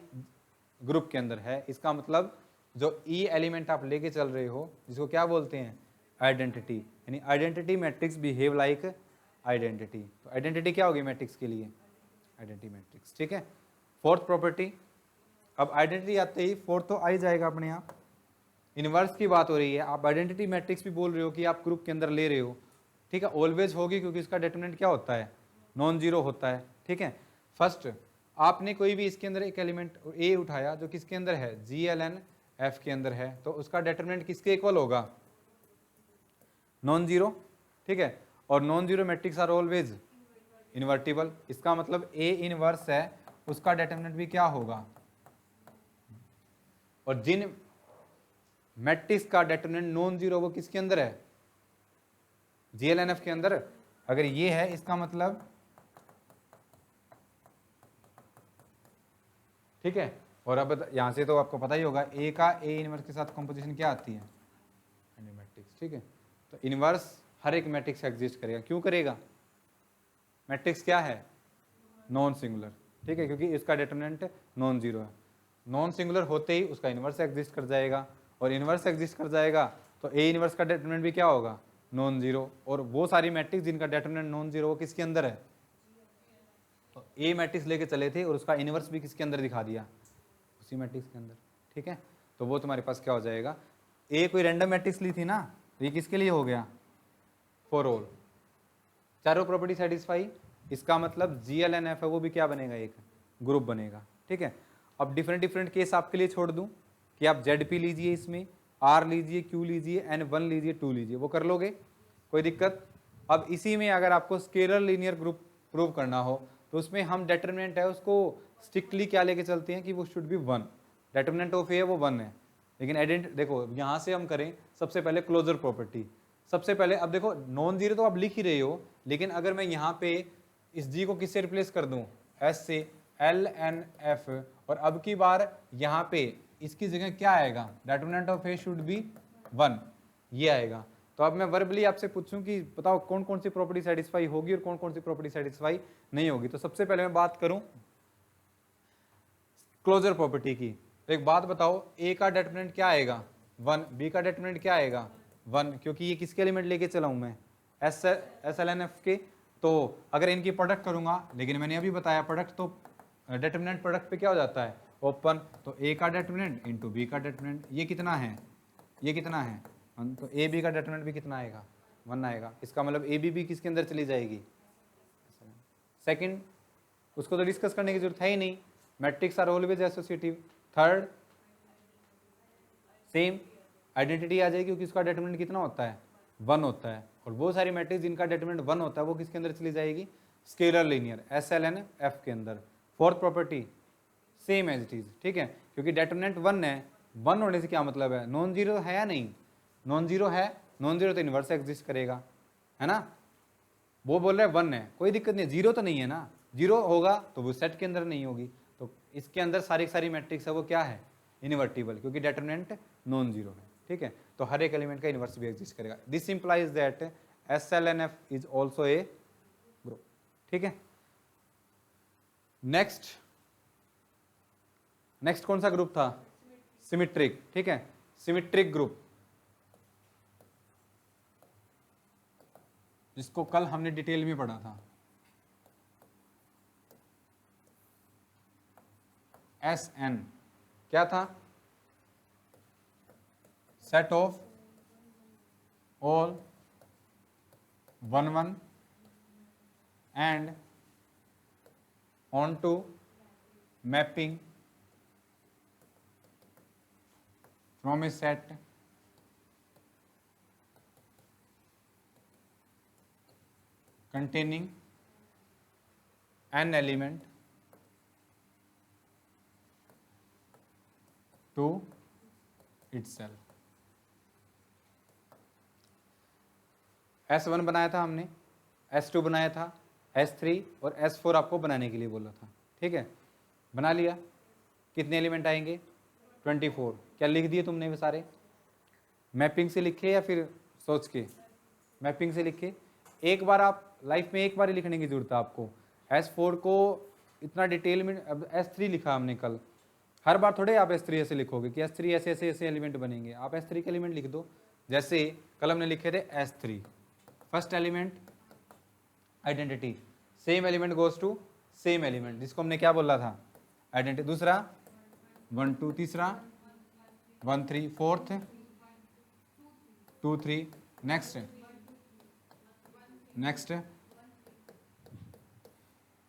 ग्रुप के अंदर है, इसका मतलब जो ई एलिमेंट आप लेके चल रहे हो जिसको क्या बोलते हैं, आइडेंटिटी। यानी identity matrix behave like identity. तो आइडेंटिटी क्या होगी मैट्रिक्स के लिए, आइडेंटिटी मैट्रिक्स, ठीक है। फोर्थ प्रॉपर्टी, अब आइडेंटिटी आते ही फोर्थ तो आ ही जाएगा अपने आप। इनवर्स की बात हो रही है, आप आइडेंटिटी मैट्रिक्स भी बोल रहे हो कि आप ग्रुप के अंदर ले रहे हो, ठीक है, ऑलवेज होगी क्योंकि इसका डिटरमिनेंट क्या होता है, नॉन जीरो होता है, ठीक है। फर्स्ट आपने कोई भी इसके अंदर एक एलिमेंट ए उठाया जो किसके अंदर है, GLNF के अंदर है, तो उसका डिटरमिनेंट किसके इक्वल होगा, नॉन जीरो, ठीक है। और non zero matrix are always invertible. इसका मतलब ए इनवर्स है उसका डिटरमिनेंट भी क्या होगा, और जिन मैट्रिक्स का डिटरमिनेंट नॉन जीरो वो किसके अंदर है, GLNF के अंदर। अगर ये है इसका मतलब, ठीक है। और अब यहां से तो आपको पता ही होगा ए का ए इनवर्स के साथ कंपोजिशन क्या आती है, मैट्रिक्स, ठीक है। तो इनवर्स हर एक मैट्रिक्स एग्जिस्ट करेगा, क्यों करेगा, मैट्रिक्स क्या है, नॉन सिंगुलर, ठीक है, क्योंकि इसका डिटरमिनेंट नॉन जीरो है। नॉन सिंगुलर होते ही उसका इनवर्स एग्जिस्ट कर जाएगा, और इनवर्स एग्जिस्ट कर जाएगा तो ए इनवर्स का डिटरमिनेंट भी क्या होगा, नॉन जीरो। और वो सारी मैट्रिक्स जिनका डिटरमिनेंट नॉन जीरो वो किसके अंदर है, तो ए मैट्रिक्स लेके चले थे और उसका इनवर्स भी किसके अंदर दिखा दिया, उसी मैट्रिक्स के अंदर, ठीक है। तो वो तुम्हारे पास क्या हो जाएगा, ए कोई रैंडम मैट्रिक्स ली थी ना, तो ये किसके लिए हो गया, फॉर ऑल, चारों प्रॉपर्टी सेटिस्फाई। इसका मतलब GLNF है वो भी क्या बनेगा, एक ग्रुप बनेगा, ठीक है। अब डिफरेंट डिफरेंट केस आपके लिए छोड़ दूं कि आप ZP लीजिए, इसमें R लीजिए, Q लीजिए, N1 लीजिए, 2 लीजिए, वो कर लोगे, कोई दिक्कत। अब इसी में अगर आपको स्केलर लीनियर ग्रुप प्रूव करना हो तो उसमें हम डिटरमिनेंट है उसको स्ट्रिक्टली क्या लेके चलते हैं कि वो शुड बी 1, डिटरमिनेंट ऑफ ए वो 1 है। लेकिन देखो यहाँ से हम करें सबसे पहले क्लोजर प्रॉपर्टी, सबसे पहले अब देखो नॉन जीरो तो आप लिख ही रहे हो, लेकिन अगर मैं यहाँ पे इस जी को किससे रिप्लेस कर दूं, एस से, LNF, और अब की बार यहाँ पे इसकी जगह क्या आएगा, determinant of A should be 1, ये आएगा। तो अब मैं वर्बली आपसे पूछूं कि बताओ कौन कौन सी प्रॉपर्टी सेटिस्फाई होगी और कौन कौन सी प्रॉपर्टी सेटिस्फाई नहीं होगी। तो सबसे पहले मैं बात करूं क्लोजर प्रॉपर्टी की, तो एक बात बताओ, ए का डिटरमिनेंट क्या आएगा 1, बी का डिटरमिनेंट क्या आएगा 1, क्योंकि ये किसके एलिमेंट लेके चला हूं मैं, SLNF के। तो अगर इनकी प्रोडक्ट करूंगा, लेकिन मैंने अभी बताया प्रोडक्ट तो डिटरमिनेंट प्रोडक्ट पे क्या हो जाता है, ओपन। तो ए का डिटरमिनेंट इंटू बी का डिटरमिनेंट, ये कितना है, ये कितना है 1, तो ए बी का डिटरमिनेंट भी कितना आएगा 1 आएगा। इसका मतलब ए बी भी किसके अंदर चली जाएगी, सेकंड, उसको तो डिस्कस करने की जरूरत है ही नहीं, matrix are always associative. Third same identity आ जाएगी क्योंकि उसका डिटरमिनेंट कितना होता है 1 होता है, और वो सारी मैट्रिक्स जिनका डिटरमिनेंट 1 होता है वो किसके अंदर चली जाएगी, स्केलर लीनियर SLNF के अंदर। Fourth property same as it is, ठीक है, क्योंकि डिटरमिनेंट 1 है, 1 होने से क्या मतलब है, नॉन जीरो है या नहीं, नॉन जीरो है, नॉन जीरो तो इनवर्स एग्जिस्ट करेगा, है ना। वो बोल रहा है 1 है, कोई दिक्कत नहीं, जीरो तो नहीं है ना, जीरो होगा तो वो सेट के अंदर नहीं होगी। तो इसके अंदर सारी सारी मैट्रिक्स है वो क्या है, इनवर्टिबल, क्योंकि डिटरमिनेंट नॉन जीरो है, ठीक है। तो हर एक एलिमेंट का इनवर्स भी एग्जिस्ट करेगा। This implies that SLNF is also a group, ठीक है। नेक्स्ट कौन सा ग्रुप था, सिमेट्रिक, ठीक है, सिमेट्रिक ग्रुप, जिसको कल हमने डिटेल में पढ़ा था। SN क्या था, set of all 1 1 and onto mapping from a set containing an element to itself. S1 बनाया था हमने, S2 बनाया था, S3 और S4 आपको बनाने के लिए बोला था, ठीक है, बना लिया। कितने एलिमेंट आएंगे? 24। क्या लिख दिए तुमने वे सारे? मैपिंग से लिखे या फिर सोच के? मैपिंग से लिखे। एक बार आप लाइफ में एक बार ही लिखने की जरूरत है आपको। S4 को इतना डिटेल में, अब S3 लिखा हमने कल, हर बार थोड़े आप S3 ऐसे लिखोगे कि S3 ऐसे ऐसे ऐसे एलिमेंट बनेंगे। आप S3 के एलिमेंट लिख दो। जैसे कल हमने लिखे थे S3, first element identity, same element goes to same element, जिसको हमने क्या बोला था? आइडेंटिटी। दूसरा 1 2, तीसरा 1 3, फोर्थ 2 3, नेक्स्ट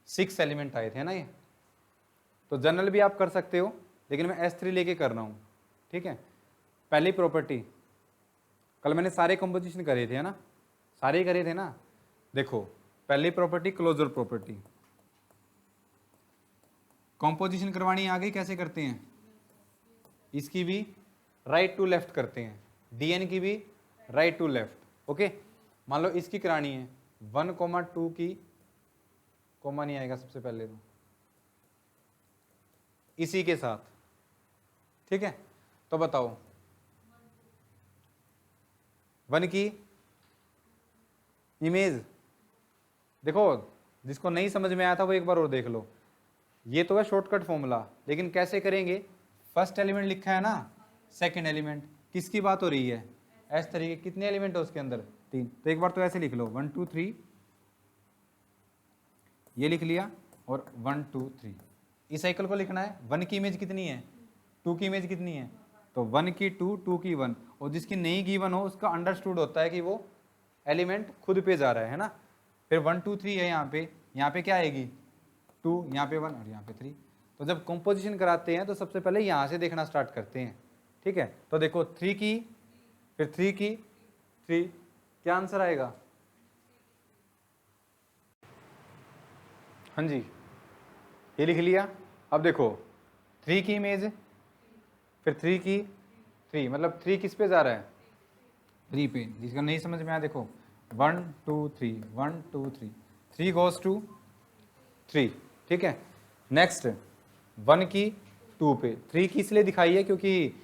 6 एलिमेंट आए थे ना ये। तो जनरल भी आप कर सकते हो, लेकिन मैं S3 लेके कर रहा हूँ, ठीक है। पहली प्रॉपर्टी, कल मैंने सारे कंपोजिशन करे थे, है ना, सारे ही करे थे ना। देखो पहली प्रॉपर्टी क्लोजर प्रॉपर्टी, कंपोजिशन करवानी आ गई। कैसे करते हैं? इसकी भी राइट टू लेफ्ट करते हैं, DN की भी राइट टू लेफ्ट। ओके, मान लो इसकी करानी है 1,2 की, कोमा नहीं आएगा सबसे पहले तो, इसी के साथ, ठीक है। तो बताओ 1 की इमेज, देखो जिसको नहीं समझ में आया था वो एक बार और देख लो। ये तो है शॉर्टकट फॉर्मूला, लेकिन कैसे करेंगे? फर्स्ट एलिमेंट लिखा है ना, सेकंड एलिमेंट, किसकी बात हो रही है? S तरीके। कितने एलिमेंट है उसके अंदर? 3। तो एक बार तो ऐसे लिख लो 1 2 3, ये लिख लिया, और 1 2 3। इस साइकिल को लिखना है। 1 की इमेज कितनी है? 2 की इमेज कितनी है? तो 1 की 2, 2 की 1, और जिसकी नहीं गिवन हो उसका अंडरस्टूड होता है कि वो एलिमेंट खुद पे जा रहा है ना। फिर 1 2 3 है यहाँ पे क्या आएगी? 2, यहाँ पे 1 और यहाँ पे 3। तो जब कंपोजिशन कराते हैं तो सबसे पहले यहाँ से देखना स्टार्ट करते हैं, ठीक है। तो देखो 3 की, फिर 3 की 3, क्या आंसर आएगा? हाँ जी, ये लिख लिया। अब देखो 3 की इमेज, फिर 3 की 3, मतलब 3 किस पे जा रहा है? 3 पे। जिसका नहीं समझ में आया देखो 1 2 3, 1 2 3, 3 गोज टू 3, ठीक है। नेक्स्ट 1 की 2 पे, 3 की इसलिए दिखाई है क्योंकि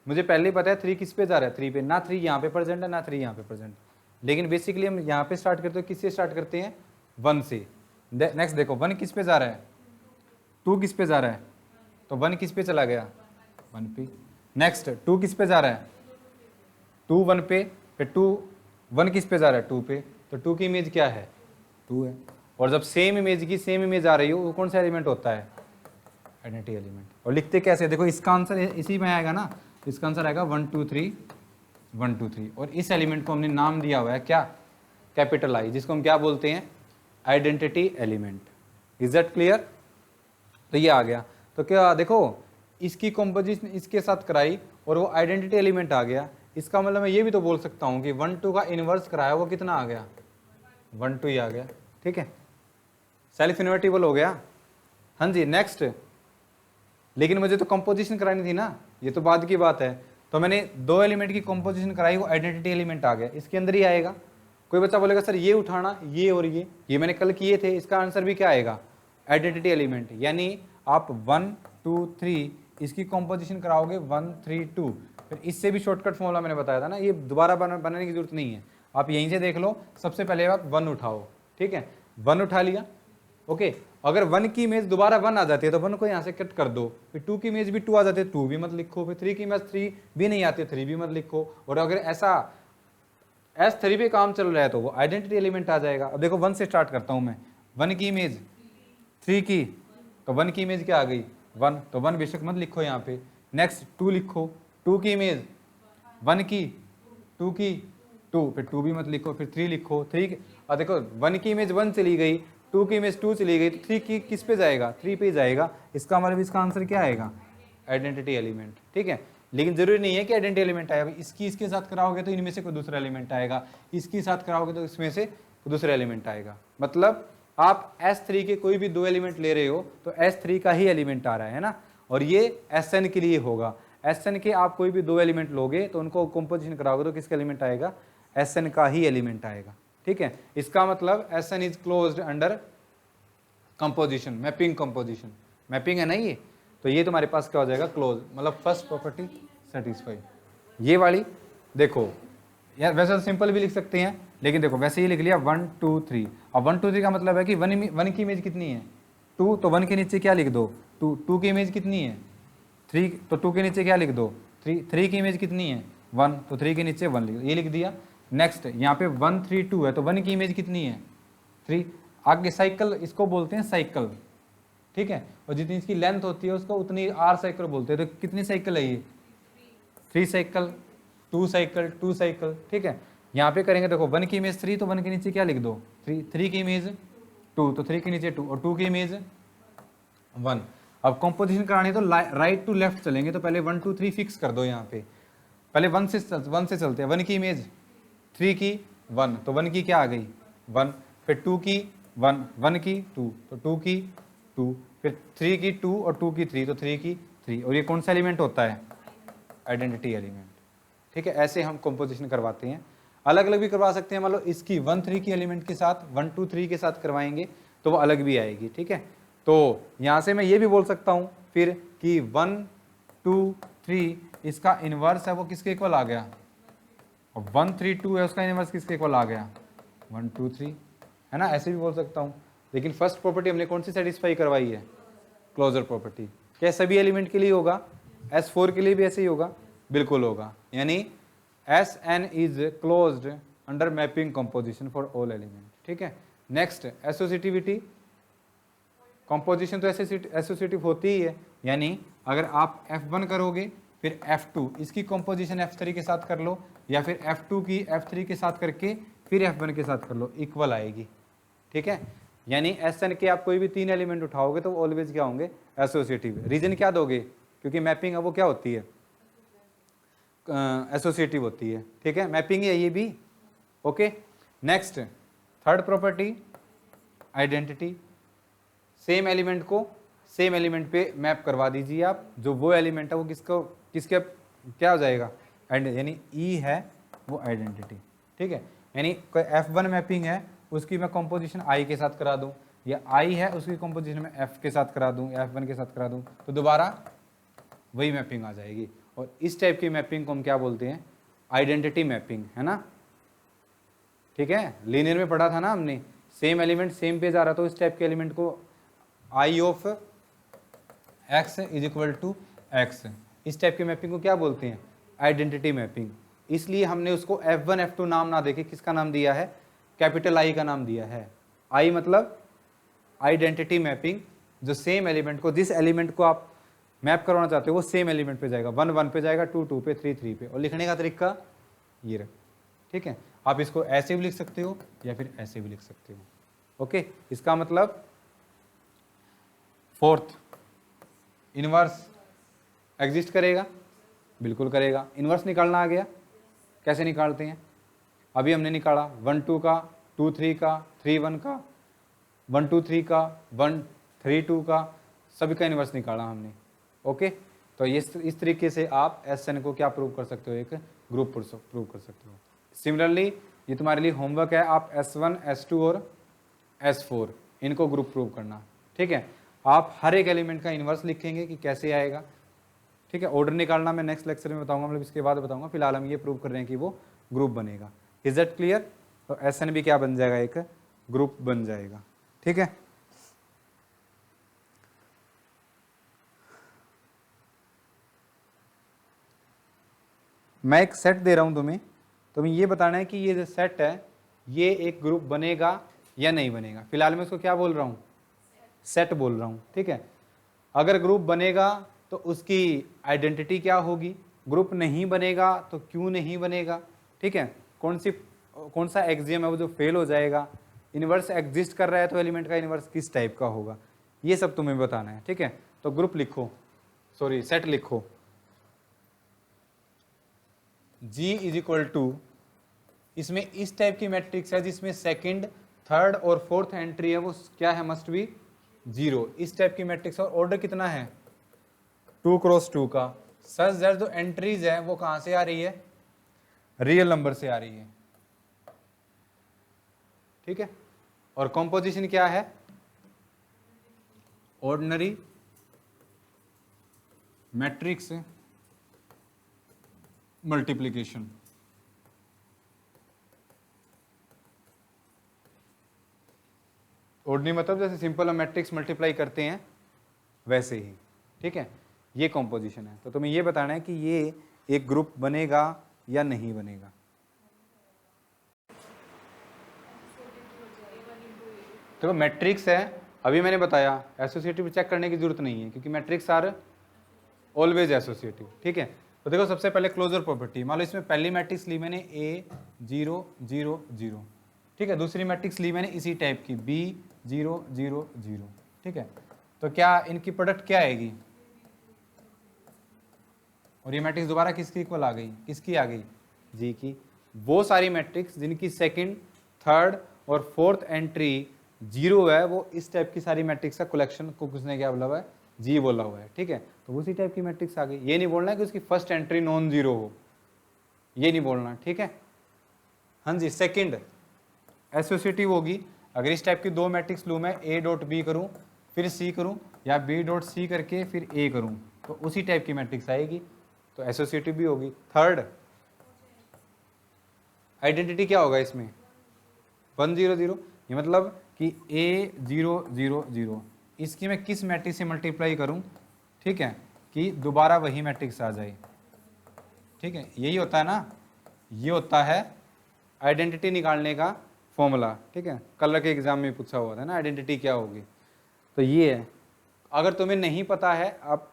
मुझे पहले ही पता है 3 किस पे जा रहा है? 3 पे। ना 3 यहाँ पे प्रेजेंट है, ना 3 यहाँ पे प्रेजेंट, लेकिन बेसिकली हम यहाँ पे स्टार्ट करते हैं, किससे स्टार्ट करते हैं? 1 से। नेक्स्ट देखो 1 किस पे जा रहा है? 2 किस पे जा रहा है? तो 1 किस पे चला गया? 1 पे। नेक्स्ट 2 किस पे जा रहा है? 2 1 पे, फिर 2 1 किस पे जा रहा है? 2 पे। तो 2 की इमेज क्या है? 2 है। और जब सेम इमेज की सेम इमेज आ रही हो, वो कौन सा एलिमेंट होता है? Identity element. और लिखते कैसे? देखो इसका आंसर इसी में आएगा ना, इसका आंसर आएगा 1 2 3, 1 2 3। और इस एलिमेंट को हमने नाम दिया हुआ है क्या? कैपिटल आई, जिसको हम क्या बोलते हैं? Identity element. Is that clear? तो ये आ गया। तो क्या देखो इसकी कंपोजिशन इसके साथ कराई और वो आइडेंटिटी एलिमेंट आ गया। इसका मतलब मैं ये भी तो बोल सकता हूँ कि 1 2 का इनवर्स कराया, वो कितना आ गया? 1 2 ही आ गया, ठीक है। सेल्फ इन्वर्टिबल हो गया। हाँ जी, नेक्स्ट। लेकिन मुझे तो कंपोजिशन करानी थी ना, ये तो बाद की बात है। तो मैंने 2 एलिमेंट की कंपोजिशन कराई, वो आइडेंटिटी एलिमेंट आ गया, इसके अंदर ही आएगा। कोई बच्चा बोलेगा सर ये उठाना, ये और ये मैंने कल किए थे, इसका आंसर भी क्या आएगा? Identity element. यानी आप 1 2 3 इसकी कंपोजिशन कराओगे 1 3 2। फिर इससे भी शॉर्टकट फॉर्मूला मैंने बताया था ना, ये दोबारा बनाने की जरूरत नहीं है, आप यहीं से देख लो। सबसे पहले आप 1 उठाओ, ठीक है। 1 उठा लिया, ओके। अगर 1 की इमेज दोबारा 1 आ जाती है तो 1 को यहाँ से कट कर दो। फिर 2 की इमेज भी 2 आ जाती है, 2 भी मत लिखो। फिर 3 की इमेज 3 भी नहीं आती, 3 भी मत लिखो। और अगर ऐसा S3 पे काम चल रहा है तो वो आइडेंटिटी एलिमेंट आ जाएगा। अब देखो 1 से स्टार्ट करता हूँ मैं। 1 की इमेज 3 की, तो 1 की इमेज क्या आ गई? 1, तो 1 बेशक मत लिखो यहाँ पे। नेक्स्ट 2 लिखो, 2 की इमेज 1 की, 2 की 2, फिर 2 भी मत लिखो। फिर 3 लिखो, 3 और देखो 1 की इमेज 1 चली गई, 2 की इमेज 2 चली गई, तो 3 की किस पे जाएगा? 3 पे जाएगा। इसका मतलब इसका आंसर क्या आएगा? आइडेंटिटी एलिमेंट, ठीक है। लेकिन जरूरी नहीं है कि आइडेंटिटी एलिमेंट आएगा। इसकी इसके साथ कराओगे तो इनमें से कोई दूसरा एलिमेंट आएगा, इसके साथ कराओगे तो इसमें से दूसरा एलिमेंट आएगा। मतलब आप S3 के कोई भी दो एलिमेंट ले रहे हो तो S3 का ही एलिमेंट आ रहा है ना, और ये Sn के लिए होगा। Sn के आप कोई भी दो एलिमेंट लोगे तो उनको कंपोजिशन कराओगे तो किसका एलिमेंट आएगा, Sn का ही एलिमेंट आएगा। ठीक है, इसका मतलब Sn is closed under composition, mapping composition, mapping है ना ये, तो ये तुम्हारे पास क्या हो जाएगा, क्लोज, मतलब फर्स्ट प्रॉपर्टी सेटिस्फाई। ये वाली देखो यार, वैसे तो सिंपल भी लिख सकते हैं, लेकिन देखो वैसे ही लिख लिया 1 2 3। अब 1 2 3 का मतलब है कि वन की इमेज कितनी है 2, तो 1 के नीचे क्या लिख दो 2, 2 की इमेज कितनी है 3, तो 2 के नीचे क्या लिख दो 3, 3 की इमेज कितनी है 1, तो 3 के नीचे 1 लिख दो, ये लिख दिया। नेक्स्ट यहाँ पे 1 3 2 है, तो 1 की इमेज कितनी है 3। आगे साइकिल, इसको बोलते हैं साइकिल, ठीक है, और जितनी इसकी लेंथ होती है उसको उतनी आर साइकिल बोलते हैं। तो कितनी साइकिल है ये 3 साइकिल, 2 साइकिल, 2 साइकिल, ठीक है। यहाँ पे करेंगे देखो 1 की इमेज 3, तो 1 के नीचे क्या लिख दो 3, 3 की इमेज 2, तो 3 के नीचे 2, और 2 की इमेज 1। अब कंपोजिशन करानी है तो राइट टू लेफ्ट चलेंगे, तो पहले 1 2 3 फिक्स कर दो। यहाँ पे पहले 1 से चलते हैं। 1 की इमेज 3 की 1, तो 1 की क्या आ गई 1, फिर 2 की 1, 1 की 2, तो 2 की 2, फिर 3 की 2 और 2 की 3, तो 3 की 3। और ये कौन सा एलिमेंट होता है, आइडेंटिटी एलिमेंट। ठीक है, ऐसे हम कंपोजिशन करवाते हैं। अलग अलग भी करवा सकते हैं, मान लो इसकी 1 3 की एलिमेंट के साथ 1 2 3 के साथ करवाएंगे तो वो अलग भी आएगी। ठीक है, तो यहाँ से मैं ये भी बोल सकता हूँ फिर कि 1 2 3 इसका इनवर्स है वो किसके इक्वल आ गया, और 1 3 2 है उसका इनवर्स किसके इक्वल आ गया 1 2 3, है ना, ऐसे भी बोल सकता हूँ। लेकिन फर्स्ट प्रॉपर्टी हमने कौन सी सेटिस्फाई करवाई है, क्लोजर प्रॉपर्टी। क्या सभी एलिमेंट के लिए होगा, S4 के लिए भी ऐसे ही होगा, बिल्कुल होगा। यानी Sn is closed under mapping composition for all element. ठीक है, नेक्स्ट एसोसिएटिविटी। कंपोजिशन तो एसोसिएटिव होती ही है, यानी अगर आप F1 करोगे फिर F2 इसकी कंपोजिशन F3 के साथ कर लो, या फिर F2 की F3 के साथ करके फिर F1 के साथ कर लो, इक्वल आएगी। ठीक है, यानी Sn के आप कोई भी 3 एलिमेंट उठाओगे तो ऑलवेज क्या होंगे, एसोसिएटिव। रीजन क्या दोगे, क्योंकि मैपिंग है वो क्या होती है, एसोसिएटिव होती है। ठीक है, मैपिंग है ये भी। Okay, next third property identity. Same element को सेम एलिमेंट पे मैप करवा दीजिए आप, जो वो एलिमेंट है वो किसके क्या हो जाएगा, यानी ई है वो आइडेंटिटी। ठीक है, यानी कोई F1 मैपिंग है उसकी मैं कंपोजिशन I के साथ करा दूं, या I है उसकी कंपोजिशन में F के साथ करा दूं, F1 के साथ करा दूं, तो दोबारा वही मैपिंग आ जाएगी। और इस टाइप की मैपिंग को हम क्या बोलते हैं, आइडेंटिटी मैपिंग, है ना। ठीक है, लीनियर में पढ़ा था ना हमने, सेम एलिमेंट सेम पेज आ रहा, तो इस टाइप के एलिमेंट को I of x is equal to x, इस टाइप की मैपिंग को क्या बोलते हैं, आइडेंटिटी मैपिंग। इसलिए हमने उसको F1 F2 नाम ना देके किसका नाम दिया है, कैपिटल I का नाम दिया है। I मतलब आइडेंटिटी मैपिंग, जो सेम एलिमेंट को, जिस एलिमेंट को आप मैप करवाना चाहते हो वो सेम एलिमेंट पे जाएगा, 1 1 पे जाएगा, 2 2 पे, 3 3 पे। और लिखने का तरीका ये रहा। ठीक है, आप इसको ऐसे भी लिख सकते हो या फिर ऐसे भी लिख सकते हो। ओके, इसका मतलब फोर्थ, इनवर्स एग्जिस्ट करेगा, बिल्कुल करेगा। इनवर्स निकालना आ गया, कैसे निकालते हैं, अभी हमने निकाला 1 2 का, 2 3 का, 3 1 का, 1 2 3 का, 1 3 2 का, सभी का इनवर्स निकाला हमने। ओके, तो इस तरीके से आप Sn को क्या प्रूव कर सकते हो, एक ग्रुप प्रूव कर सकते हो। सिमिलरली ये तुम्हारे लिए होमवर्क है, आप S1 S2 और S4 इनको ग्रुप प्रूव करना। ठीक है, आप हर एक एलिमेंट का इनवर्स लिखेंगे कि कैसे आएगा। ठीक है, ऑर्डर निकालना मैं नेक्स्ट लेक्चर में बताऊंगा, मतलब इसके बाद बताऊंगा। फिलहाल हम ये प्रूव कर रहे हैं कि वो ग्रुप बनेगा। Is that clear? तो Sn भी क्या बन जाएगा, एक ग्रुप बन जाएगा। ठीक है, मैं एक सेट दे रहा हूं तुम्हें, तुम्हें ये बताना है कि ये जो सेट है ये एक ग्रुप बनेगा या नहीं बनेगा। फिलहाल मैं इसको क्या बोल रहा हूँ, सेट बोल रहा हूँ। ठीक है, अगर ग्रुप बनेगा तो उसकी आइडेंटिटी क्या होगी, ग्रुप नहीं बनेगा तो क्यों नहीं बनेगा। ठीक है, कौन सा एक्सियम है वो जो फेल हो जाएगा, इनवर्स एग्जिस्ट कर रहा है तो एलिमेंट का इनवर्स किस टाइप का होगा, ये सब तुम्हें बताना है। ठीक है, तो ग्रुप लिखो, सॉरी सेट लिखो। G इज इक्वल टू, इसमें इस टाइप की मैट्रिक्स है जिसमें सेकंड, थर्ड और फोर्थ एंट्री है वो क्या है, मस्ट बी 0। इस टाइप की मैट्रिक्स और ऑर्डर कितना है 2 क्रॉस 2 का। सच दैट जो एंट्रीज है वो कहां से आ रही है, रियल नंबर से आ रही है, ठीक है। और कॉम्पोजिशन क्या है, ऑर्डिनरी मैट्रिक्स मल्टीप्लिकेशन। ऑर्डिनरी मतलब जैसे सिंपल हम मैट्रिक्स मल्टीप्लाई करते हैं वैसे ही, ठीक है। ये कॉम्पोजिशन है। तो तुम्हें ये बताना है कि ये एक ग्रुप बनेगा या नहीं बनेगा। देखो मैट्रिक्स है, अभी मैंने बताया एसोसिएटिव चेक करने की जरूरत नहीं है क्योंकि मैट्रिक्स आर ऑलवेज एसोसिएटिव, ठीक है। तो देखो सबसे पहले क्लोजर प्रॉपर्टी, मान लो इसमें पहली मैट्रिक्स ली मैंने A 0 0 0, ठीक है। दूसरी मैट्रिक्स ली मैंने इसी टाइप की B 0 0 0, ठीक है। तो क्या इनकी प्रोडक्ट क्या आएगी, और ये मैट्रिक्स दोबारा किसकी इक्वल आ गई, किसकी आ गई, G की। वो सारी मैट्रिक्स जिनकी सेकंड, थर्ड और फोर्थ एंट्री 0 है वो इस टाइप की सारी मैट्रिक्स का कलेक्शन को किसने क्या बोला हुआ है, G बोला हुआ है, ठीक है। तो उसी टाइप की मैट्रिक्स आ गई। ये नहीं बोलना है कि उसकी फर्स्ट एंट्री नॉन जीरो हो, ये नहीं बोलना, ठीक है। हाँ जी, सेकंड एसोसिएटिव होगी। अगर इस टाइप की दो मैट्रिक्स लूँ मैं, A डॉट B करूँ फिर C करूँ, या B डॉट C करके फिर A करूँ, तो उसी टाइप की मैट्रिक्स आएगी, तो एसोसिएटिव भी होगी। थर्ड आइडेंटिटी क्या होगा इसमें 1 0 0, ये मतलब कि A 0 0 0 इसकी मैं किस मैट्रिक्स से मल्टीप्लाई करूं, ठीक है, कि दोबारा वही मैट्रिक्स आ जाए, ठीक है। यही होता है ना, ये होता है आइडेंटिटी निकालने का फॉर्मूला, ठीक है। कल के एग्जाम में पूछा हुआ था ना आइडेंटिटी क्या होगी। तो ये है, अगर तुम्हें नहीं पता है आप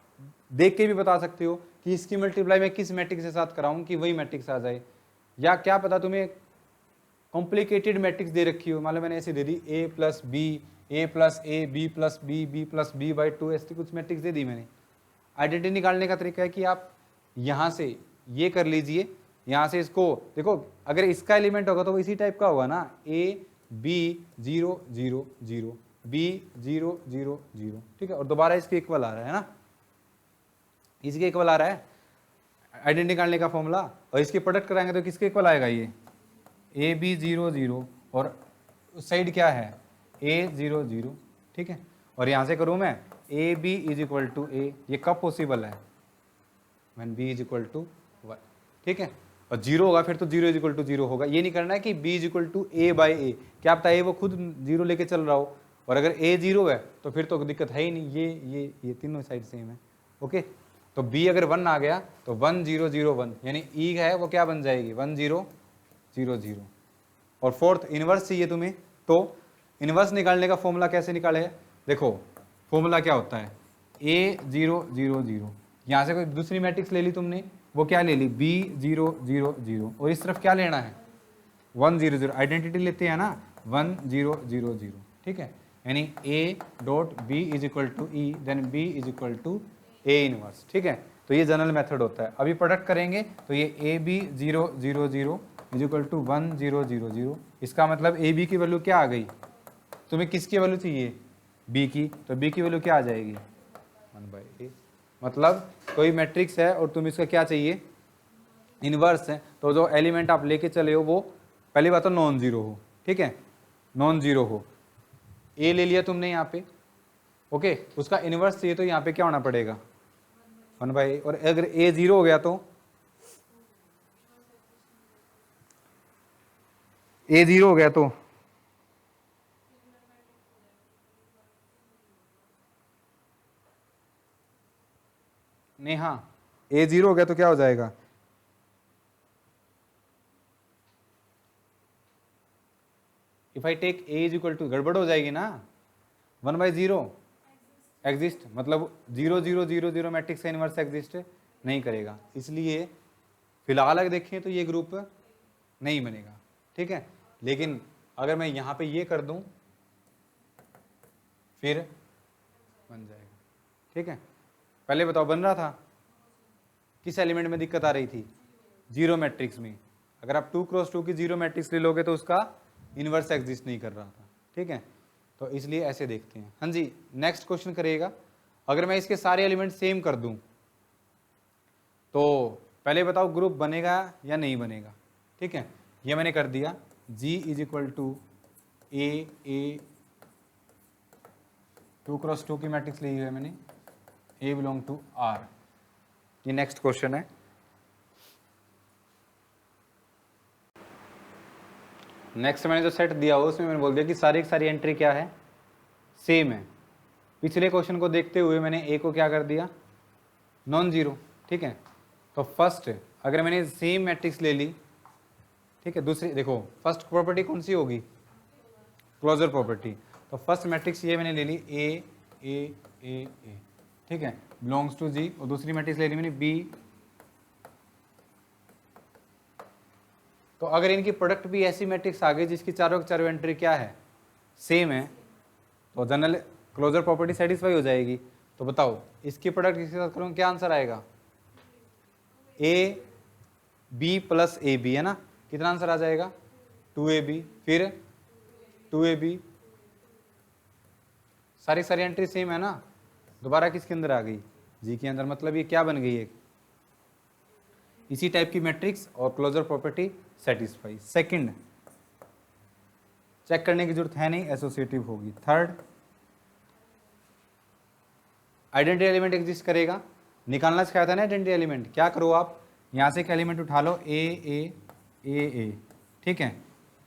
देख के भी बता सकते हो कि इसकी मल्टीप्लाई मैं किस मैट्रिक्स के साथ कराऊं कि वही मैट्रिक्स आ जाए, या क्या पता तुम्हें कॉम्प्लिकेटेड मैट्रिक्स दे रखी हो, मान लो मैंने ऐसे दे दी A plus B, A plus A, B plus B, B plus B by 2, ऐसी कुछ मैट्रिक्स दे दी मैंने। आइडेंटिटी निकालने का तरीका है कि आप यहाँ से ये कर लीजिए, यहाँ से इसको देखो, अगर इसका एलिमेंट होगा तो वो इसी टाइप का होगा ना, A B 0 0 0 B 0 0 0, ठीक है। और दोबारा इसके इक्वल आ रहा है ना, इसके इक्वल आ रहा है आइडेंटिटी निकालने का फॉर्मूला, और इसकी प्रोडक्ट कराएंगे तो किसके इक्वल आएगा, ये A B 0 0 और उस साइड क्या है A 0 0, ठीक है। और यहाँ से करूँ मैं A B is equal to A, ये कब पॉसिबल है, when B is equal to 1, ठीक है। और 0 होगा फिर तो 0 इज इक्वल टू 0 होगा। ये नहीं करना है कि B is equal to A by A, क्या पता है वो खुद 0 लेके चल रहा हो, और अगर A 0 है तो फिर तो दिक्कत है ही नहीं, ये तीनों साइड सेम है, ओके। तो B अगर 1 आ गया तो 1 0 0 1, यानी E है वो क्या बन जाएगी 1 0 0 0। और फोर्थ इनवर्स चाहिए तुम्हें, तो इनवर्स निकालने का फॉर्मूला कैसे निकाले, देखो फॉर्मूला क्या होता है A 0 0 0, यहाँ से कोई दूसरी मैट्रिक्स ले ली तुमने, वो क्या ले ली B 0 0 0, और इस तरफ क्या लेना है 1 0 0, आइडेंटिटी लेते हैं ना 1 0 0 0, ठीक है। यानी A dot B is equal to E, then B is equal to A inverse, ठीक है। तो ये जनरल मेथड होता है। अभी प्रोडक्ट करेंगे तो ये AB 0 0 0 इज इक्वल टू 1 0 0 0, इसका मतलब AB की वैल्यू क्या आ गई, तुम्हें किसकी वैल्यू चाहिए B की, तो B की वैल्यू क्या आ जाएगी 1/A। मतलब कोई मैट्रिक्स है और तुम इसका क्या चाहिए इनवर्स है, तो जो एलिमेंट आप लेके चले हो वो पहली बात तो नॉन जीरो हो, ठीक है, नॉन जीरो हो। A ले लिया तुमने यहाँ पे, ओके, उसका इनवर्स चाहिए तो यहाँ पे क्या होना पड़ेगा 1/A, और अगर A 0 हो गया तो A 0 हो गया तो नहीं, हाँ A 0 हो गया तो क्या हो जाएगा, if I take A is equal to, गड़बड़ हो जाएगी ना 1/0 एग्जिस्ट, मतलब 0 0 0 0 मैट्रिक्स का इनवर्स एग्जिस्ट नहीं करेगा, इसलिए फिलहाल अगर देखें तो ये ग्रुप नहीं बनेगा, ठीक है। लेकिन अगर मैं यहाँ पे ये कर दूं फिर बन जाएगा, ठीक है। पहले बताओ बन रहा था, किस एलिमेंट में दिक्कत आ रही थी जीरो मैट्रिक्स में। अगर आप 2x2 की जीरो मैट्रिक्स ले लोगे तो उसका इन्वर्स एग्जिस्ट नहीं कर रहा था, ठीक है, तो इसलिए ऐसे देखते हैं। हाँ जी, नेक्स्ट क्वेश्चन करिएगा। अगर मैं इसके सारे एलिमेंट सेम कर दूं तो पहले बताओ ग्रुप बनेगा या नहीं बनेगा, ठीक है। ये मैंने कर दिया, G is equal to a 2x2 की मैट्रिक्स ली है मैंने, A बिलोंग टू R। ये नेक्स्ट क्वेश्चन है। नेक्स्ट मैंने जो सेट दिया हो उसमें मैंने बोल दिया कि सारी की सारी एंट्री क्या है, सेम है। पिछले क्वेश्चन को देखते हुए मैंने A को क्या कर दिया, नॉन जीरो, ठीक है। तो फर्स्ट अगर मैंने सेम मैट्रिक्स ले ली, ठीक है, दूसरी देखो फर्स्ट प्रॉपर्टी कौन सी होगी, क्लोजर प्रॉपर्टी। तो फर्स्ट मैट्रिक्स ये मैंने ले ली ए, ठीक है, बिलोंग्स टू जी, और दूसरी मैट्रिक्स ले ली मैंने बी। तो अगर इनकी प्रोडक्ट भी ऐसी मैट्रिक्स आ गई जिसकी चारों की चारों एंट्री क्या है, सेम है, तो जनरल क्लोजर प्रॉपर्टी सेटिस्फाई हो जाएगी। तो बताओ इसकी प्रोडक्ट किसके साथ करूँ, क्या आंसर आएगा, A B plus A B, है ना। कितना आंसर आ जाएगा, 2ab, फिर 2ab, सारी सारी एंट्री सेम है ना, दोबारा किसके अंदर आ गई, जी के अंदर, मतलब ये क्या बन गई है, इसी टाइप की मैट्रिक्स और closure property satisfy. Second check करने की जरूरत है नहीं, एसोसिएटिव होगी। थर्ड आइडेंटिटी एलिमेंट एग्जिस्ट करेगा, निकालना सिखाया था ना आइडेंटिटी एलिमेंट। क्या करो आप, यहां से एक एलिमेंट उठा लो ए, ठीक है,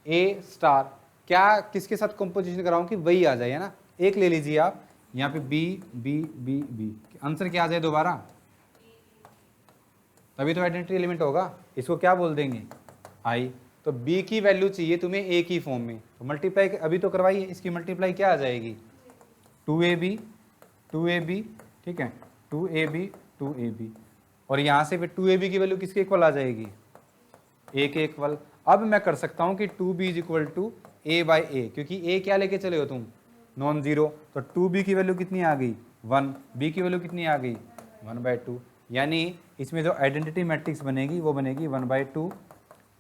ए स्टार, क्या किसके साथ कंपोजिशन कराऊं कि वही आ जाए, है ना। एक ले लीजिए आप, यहाँ पे बी, आंसर क्या आ जाए दोबारा, तभी तो आइडेंटिटी एलिमेंट होगा। इसको क्या बोल देंगे, आई। तो बी की वैल्यू चाहिए तुम्हें ए की फॉर्म में, तो मल्टीप्लाई अभी तो करवाइए, इसकी मल्टीप्लाई क्या आ जाएगी, 2ab, ठीक है, 2ab, और यहाँ से फिर 2ab की वैल्यू किसके इक्वल आ जाएगी, ए के इक्वल। अब मैं कर सकता हूँ कि 2b is equal to a by a, क्योंकि ए क्या लेके चले हो तुम, नॉन जीरो, तो 2b की वैल्यू कितनी आ गई 1, b की वैल्यू कितनी आ गई 1/2, यानी इसमें जो आइडेंटिटी मैट्रिक्स बनेगी वो बनेगी 1/2,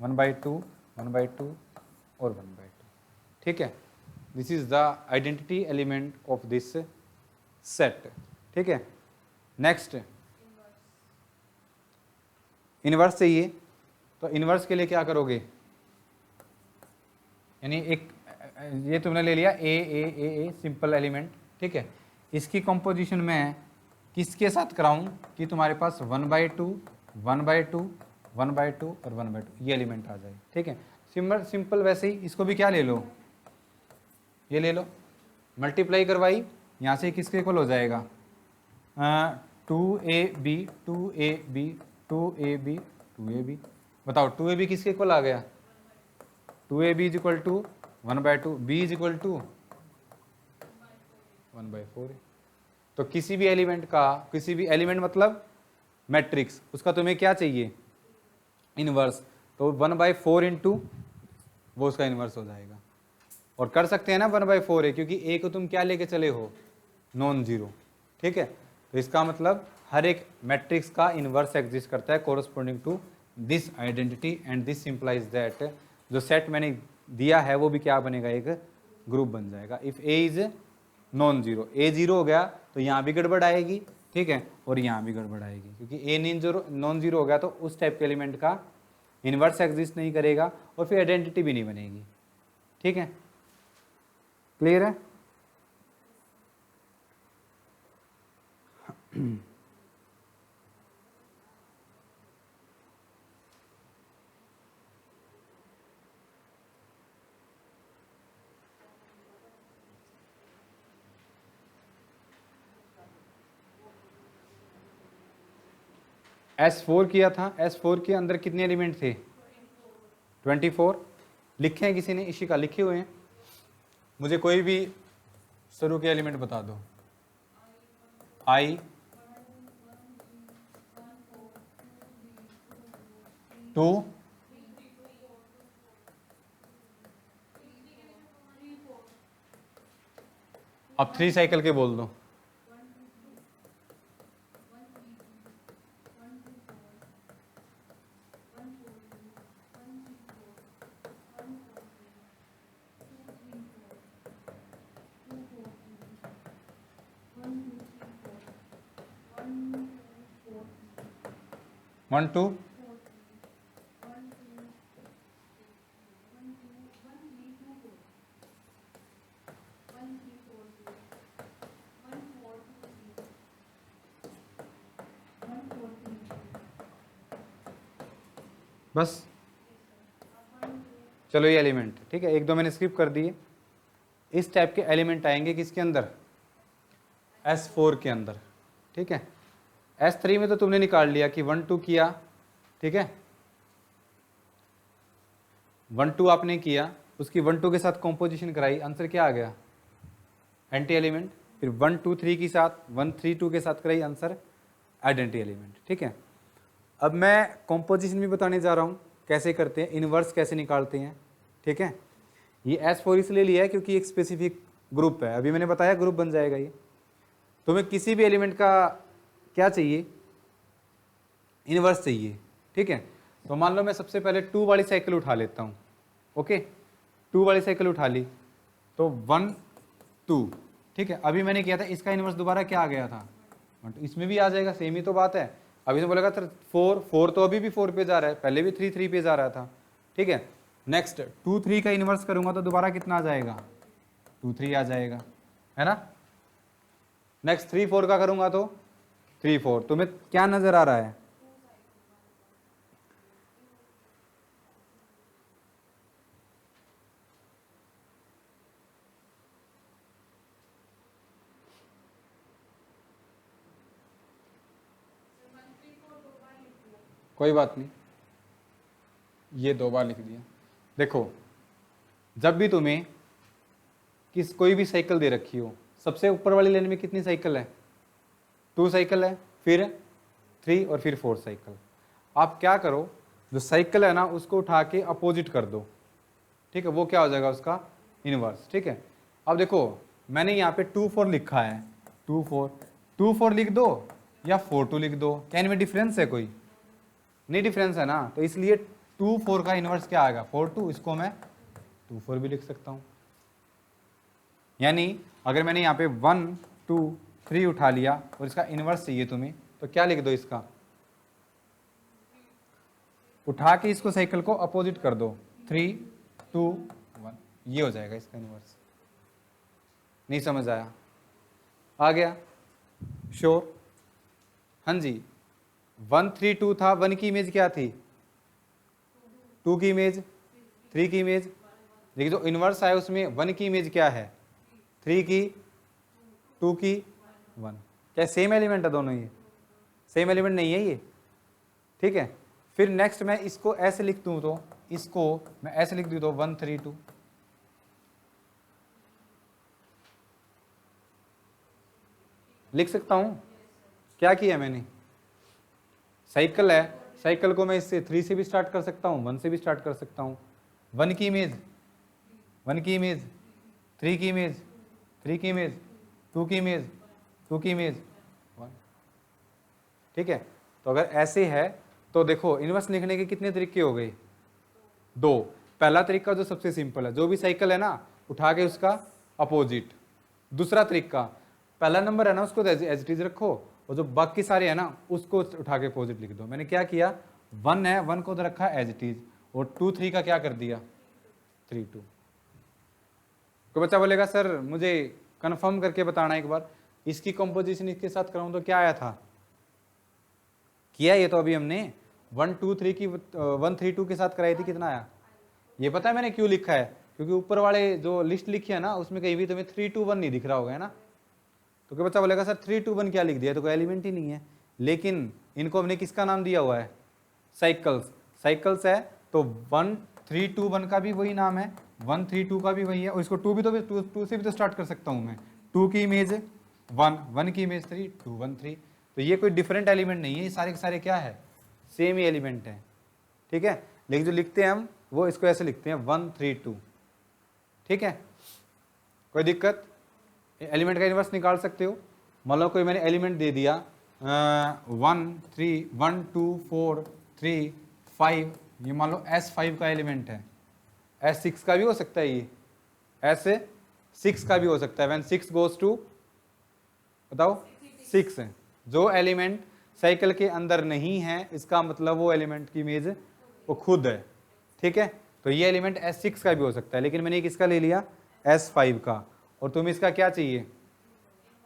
1/2, 1/2 और 1/2, ठीक है। This is the identity element of this set, ठीक है। नेक्स्ट इनवर्स चाहिए, तो इनवर्स के लिए क्या करोगे, यानी एक ये तुमने ले लिया ए सिंपल एलिमेंट, ठीक है, इसकी कंपोजिशन में किसके साथ कराऊं कि तुम्हारे पास 1/2, 1/2, 1/2 और 1/2 ये एलिमेंट आ जाए, ठीक है। सिंपल वैसे ही इसको भी क्या ले लो, ये ले लो, मल्टीप्लाई करवाई, यहाँ से किसके इक्वल हो जाएगा 2ab, 2ab, 2ab, 2ab। बताओ 2ab किसके इक्वल आ गया, 2ab is equal to 1/2, b is equal to 1/4। तो किसी भी एलिमेंट का, किसी भी एलिमेंट मतलब मैट्रिक्स, उसका तुम्हें क्या चाहिए, इनवर्स, तो 1/4 इंटू वो उसका इनवर्स हो जाएगा। और कर सकते हैं ना 1/4 है, क्योंकि ए को तुम क्या लेके चले हो, नॉन जीरो, ठीक है। तो इसका मतलब हर एक मैट्रिक्स का इनवर्स एग्जिस्ट करता है corresponding to this identity, and this simplifies that जो सेट मैंने दिया है वो भी क्या बनेगा, एक ग्रुप बन जाएगा। If A is non zero, A zero हो गया तो यहाँ भी गड़बड़ आएगी, ठीक है, और यहाँ भी गड़बड़ आएगी, क्योंकि ए नॉन जीरो हो गया तो उस टाइप के एलिमेंट का इनवर्स एग्जिस्ट नहीं करेगा और फिर आइडेंटिटी भी नहीं बनेगी, ठीक है। क्लियर है। S4 किया था, S4 के अंदर कितने एलिमेंट थे, 24 लिखे हैं किसी ने, इशिका लिखे हुए हैं, मुझे कोई भी शुरू के एलिमेंट बता दो, I, 2, अब 3 साइकिल के बोल दो, 1 2 बस। चलो ये एलिमेंट, ठीक है, एक दो मैंने स्किप कर दिए। इस टाइप के एलिमेंट आएंगे किसके अंदर, S4 के अंदर, ठीक है। S3 में तो तुमने निकाल लिया कि 1 2 किया, ठीक है, 1 2 आपने किया, उसकी 1 2 के साथ कॉम्पोजिशन कराई, आंसर क्या आ गया, एंटी एलिमेंट। फिर 1 2 3 के साथ 1 3 2 के साथ कराई, आंसर आइडेंटी एलिमेंट, ठीक है। अब मैं कॉम्पोजिशन भी बताने जा रहा हूँ कैसे करते हैं, इनवर्स कैसे निकालते हैं, ठीक है। ये S4 इसलिए लिया है क्योंकि एक स्पेसिफिक ग्रुप है, अभी मैंने बताया ग्रुप बन जाएगा ये। तुम्हें किसी भी एलिमेंट का क्या चाहिए, इनवर्स चाहिए, ठीक है। तो मान लो मैं सबसे पहले 2 वाली साइकिल उठा लेता हूँ, ओके, 2 वाली साइकिल उठा ली तो 1 2, ठीक है। अभी मैंने किया था, इसका इनवर्स दोबारा क्या आ गया था, इसमें भी आ जाएगा, सेम ही तो बात है। अभी तो बोलेगा सर 4 तो अभी भी 4 पे जा रहा है, पहले भी 3 3 पे जा रहा था, ठीक है। नेक्स्ट 2 3 का इनवर्स करूंगा तो दोबारा कितना आ जाएगा, 2 3 आ जाएगा, है ना। नेक्स्ट 3 4 का करूंगा तो 3 4। तुम्हें क्या नजर आ रहा है, कोई बात नहीं, ये 2 बार लिख दिया। देखो जब भी तुम्हें कोई भी साइकिल दे रखी हो, सबसे ऊपर वाली लाइन में कितनी साइकिल है, 2 साइकिल है, फिर 3 और फिर 4 साइकिल। आप क्या करो, जो साइकिल है ना उसको उठा के अपोजिट कर दो, ठीक है, वो क्या हो जाएगा उसका इनवर्स, ठीक है। अब देखो मैंने यहाँ पे 2 4 लिखा है, 2 4 लिख दो या 4 2 लिख दो, क्या इनमें डिफरेंस है, कोई नहीं डिफरेंस है ना, तो इसलिए 2 4 का इनवर्स क्या आएगा 4 2, इसको मैं 2 4 भी लिख सकता हूँ। यानी अगर मैंने यहाँ पे 1 2 3 उठा लिया और इसका इनवर्स चाहिए तुम्हें, तो क्या लिख दो, इसका उठा के इसको साइकिल को अपोजिट कर दो, 3 2 1, ये हो जाएगा इसका इनवर्स। नहीं समझ आया, आ गया, श्योर, हाँ जी। 1 3 2 था, 1 की इमेज क्या थी, 2 की इमेज, 3 की इमेज, देखिए जो इनवर्स आया उसमें 1 की इमेज क्या है, 3 की, 2 की, 1। क्या सेम एलिमेंट है दोनों, ये सेम एलिमेंट नहीं है ये, ठीक है। फिर नेक्स्ट मैं इसको ऐसे लिख दूं, तो इसको मैं ऐसे लिख दूं तो 1 3 2, लिख सकता हूं। क्या किया मैंने, साइकिल है, साइकिल को मैं इससे 3 से भी स्टार्ट कर सकता हूँ, 1 से भी स्टार्ट कर सकता हूँ। 1 की इमेज, 1 की इमेज, 3 की इमेज, 3 की इमेज, 2 की इमेज, 2 की इमेज, 1, ठीक है। तो अगर ऐसे है तो देखो इनवर्स लिखने के कितने तरीके हो गए, 2। पहला तरीका जो सबसे सिंपल है, जो भी साइकिल है ना उठा के उसका अपोजिट। दूसरा तरीका, पहला नंबर है ना उसको एज इट इज रखो, और जो बाकी सारे है ना उसको उठा के अपोजिट लिख दो। मैंने क्या किया, 1 है, 1 को तो रखा एज इट इज, और 2 3 का क्या कर दिया 3 2। कोई बच्चा बोलेगा सर मुझे कंफर्म करके बताना एक बार, इसकी कंपोजिशन इसके साथ कराऊं तो क्या आया था, किया ये तो अभी हमने 1 2 3 की 1 3 2 के साथ कराई थी, कितना आया। ये पता है मैंने क्यों लिखा है, क्योंकि ऊपर वाले जो लिस्ट लिखी है ना उसमें कहीं भी तुम्हें 3 2 1 नहीं दिख रहा होगा, है ना। तो कोई बच्चा बोलेगा सर 3 2 1 क्या लिख दिया, तो कोई एलिमेंट ही नहीं है। लेकिन इनको हमने किसका नाम दिया हुआ है, साइकिल्स, साइकिल्स है, तो 1 3 2 1 का भी वही नाम है, 1 3 2 का भी वही है, और इसको 2 भी तो 2 से भी तो स्टार्ट कर सकता हूँ मैं, 2 की इमेज 1, 1 की इमेज 3, 2 1 3। तो ये कोई डिफरेंट एलिमेंट नहीं है, ये सारे के सारे क्या है, सेम ही एलिमेंट है, ठीक है। लेकिन जो लिखते हैं हम वो इसको ऐसे लिखते हैं 1 3 2, ठीक है। कोई दिक्कत, एलिमेंट का इनवर्स निकाल सकते हो। मान लो कोई मैंने एलिमेंट दे दिया 1 3 1 2 4 3 5, ये मान लो S5 का एलिमेंट है, S6 का भी हो सकता है, ये S6 का भी हो सकता है। व्हेन 6 गोज टू, बताओ 6 है, जो एलिमेंट साइकिल के अंदर नहीं है, इसका मतलब वो एलिमेंट की इमेज वो खुद है। ठीक है, तो ये एलिमेंट S6 का भी हो सकता है, लेकिन मैंने किसका ले लिया, S5 का। और तुम्हें इसका क्या चाहिए,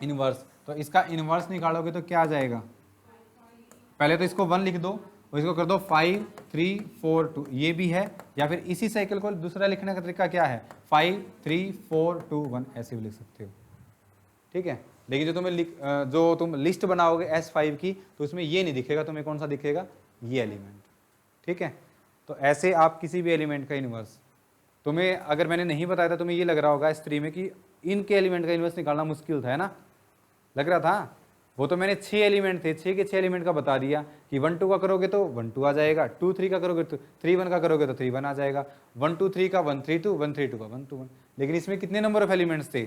इनवर्स। तो इसका इनवर्स निकालोगे तो क्या आ जाएगा, पहले तो इसको 1 लिख दो और इसको कर दो 5 3 4 2, ये भी है। या फिर इसी साइकिल को दूसरा लिखने का तरीका क्या है, 5 3 4 2 1, ऐसे भी लिख सकते हो। ठीक है, लेकिन जो तुम लिस्ट बनाओगे S5 की, तो उसमें ये नहीं दिखेगा, तुम्हें कौन सा दिखेगा, ये एलिमेंट। ठीक है, तो ऐसे आप किसी भी एलिमेंट का इनवर्स, तुम्हें अगर मैंने नहीं बताया था तुम्हें ये लग रहा होगा S3 में कि इनके एलिमेंट का इनवर्स निकालना मुश्किल था, है ना, लग रहा था। वो तो मैंने 6 एलिमेंट थे, 6 के 6 एलिमेंट का बता दिया कि 1 2 का करोगे तो 1 2 आ जाएगा, 2 3 का करोगे तो 3 1 का करोगे तो 3 1 आ जाएगा, 1 2 3 का 1 3 2, 1 3 2 का 1 2 1। लेकिन इसमें कितने नंबर ऑफ एलिमेंट्स थे,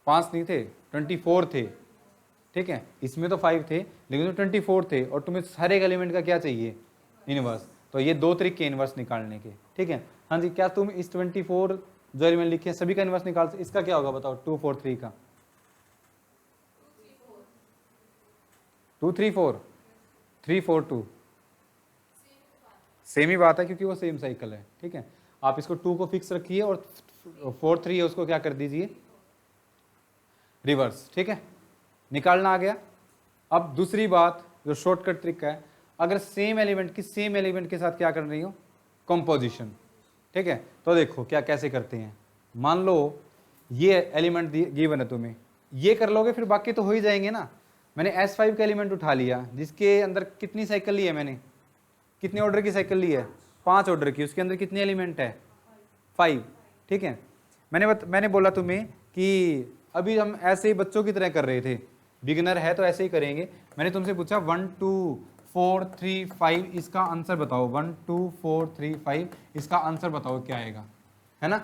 5 नहीं थे, 24 थे। ठीक है, इसमें तो 5 थे लेकिन तो 24 थे, और तुम्हें हर एक एलिमेंट का क्या चाहिए, इनवर्स। तो ये 2 तरीके इनवर्स निकालने के। ठीक है, हाँ जी, क्या तुम इस 24 जो एलिमेंट लिखे हैं सभी का इनवर्स निकाल, इसका क्या होगा बताओ, 2 4 3 का 2 3 4 3 4 2, सेम ही बात है क्योंकि वो सेम साइकिल है। ठीक है, आप इसको 2 को फिक्स रखिए और 4 3 है उसको क्या कर दीजिए, रिवर्स। ठीक है, निकालना आ गया। अब दूसरी बात जो शॉर्टकट ट्रिक है, अगर सेम एलिमेंट के साथ क्या कर रही हो, कंपोजिशन। ठीक है, तो देखो क्या कैसे करते हैं। मान लो ये एलिमेंट गिवन है तुम्हें, ये कर लोगे फिर बाकी तो हो ही जाएंगे ना। मैंने S5 का एलिमेंट उठा लिया जिसके अंदर कितनी साइकिल ली है मैंने, कितने ऑर्डर की साइकिल ली है, 5 ऑर्डर की, उसके अंदर कितने एलिमेंट है, 5। ठीक है, मैंने बोला तुम्हें कि अभी हम ऐसे ही बच्चों की तरह कर रहे थे, बिगिनर है तो ऐसे ही करेंगे। मैंने तुमसे पूछा 1 2 4 3 5, इसका आंसर बताओ, 1 2 4 3 5, इसका आंसर बताओ क्या आएगा, है ना।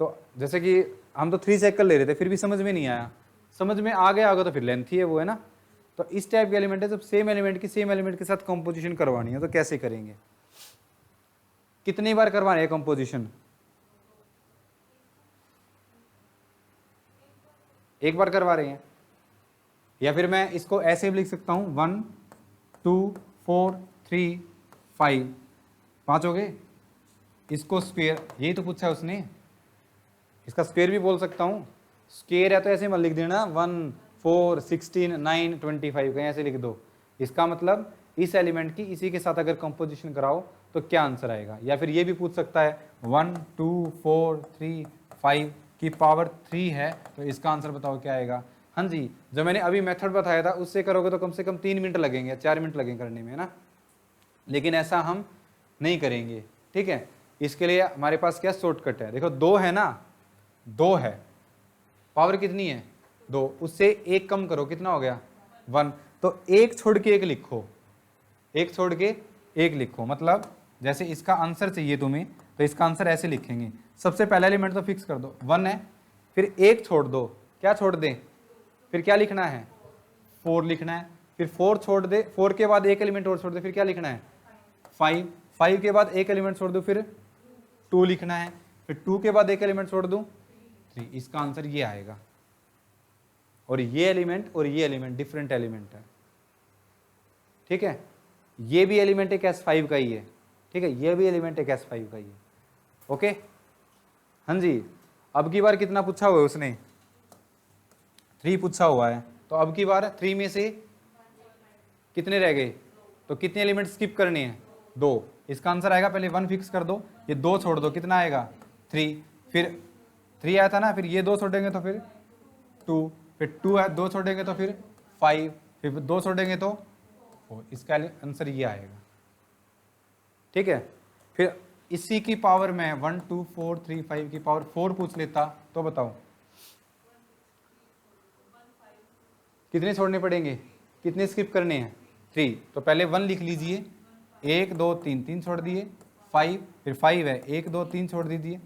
तो जैसे कि हम तो 3 साइकिल ले रहे थे फिर भी समझ में नहीं आया, समझ में आ गया होगा तो फिर लेंथ ही है वो, है ना। तो इस टाइप के एलिमेंट है, जब सेम एलिमेंट के साथ कंपोजिशन करवानी है तो कैसे करेंगे, कितनी बार करवानी है कंपोजिशन, एक बार करवा रहे हैं। या फिर मैं इसको ऐसे भी लिख सकता हूं 1 2 4 3 5, 5 हो गए। इसको स्क्वायर, यही तो पूछा है उसने, इसका स्क्वायर भी बोल सकता हूं। स्क्वायर है तो ऐसे मत लिख देना 1 4 16 9 25, कहीं ऐसे लिख दो। इसका मतलब इस एलिमेंट की इसी के साथ अगर कंपोजिशन कराओ तो क्या आंसर आएगा। या फिर ये भी पूछ सकता है 1 2 4 3 5 की पावर 3 है तो इसका आंसर बताओ क्या आएगा। हाँ जी, जो मैंने अभी मेथड बताया था उससे करोगे तो कम से कम 3 मिनट लगेंगे, 4 मिनट लगेंगे करने में, है ना। लेकिन ऐसा हम नहीं करेंगे। ठीक है, इसके लिए हमारे पास क्या शॉर्टकट है, देखो 2 है ना, 2 है, पावर कितनी है 2, उससे 1 कम करो, कितना हो गया 1, तो 1 छोड़ के 1 लिखो, 1 छोड़ के 1 लिखो। मतलब जैसे इसका आंसर चाहिए तुम्हें तो इसका आंसर ऐसे लिखेंगे, सबसे पहला एलिमेंट तो फिक्स कर दो 1 है, फिर 1 छोड़ दो, क्या छोड़ दें, फिर क्या लिखना है 4 लिखना है, फिर 4 छोड़ दे, 4 के बाद 1 एलिमेंट और छोड़ दे, फिर क्या लिखना है 5, 5 के बाद 1 एलिमेंट छोड़ दो, फिर 2 लिखना है, फिर 2 के बाद 1 एलिमेंट छोड़ दूं 3, इसका आंसर ये आएगा। और ये एलिमेंट डिफरेंट एलिमेंट है। ठीक है, ये भी एलिमेंट एक S5 का ही है। ठीक है, ये भी एलिमेंट एक S5 का ही है। ओके, हाँ जी। अब की बार कितना पूछा हुआ है उसने, 3 पूछा हुआ है, तो अब की बार 3 में से कितने रह गए, तो कितने एलिमेंट स्किप करने हैं 2, इसका आंसर आएगा, पहले 1 फिक्स कर दो, ये 2 छोड़ दो, कितना आएगा 3, फिर 3 आया था ना, फिर ये 2 छोड़ेंगे तो फिर 2, फिर 2 है, 2 छोड़ेंगे तो फिर 5, फिर 2 छोड़ेंगे तो 4, इसका आंसर ये आएगा। ठीक है, फिर इसी की पावर में 1 2 4 3 5 की पावर 4 पूछ लेता तो बताओ कितने छोड़ने पड़ेंगे, कितने स्किप करने हैं 3, तो पहले 1 लिख लीजिए, 1 2 3 3 छोड़ दिए, 5, फिर 5 है, 1 2 3 छोड़ दीजिए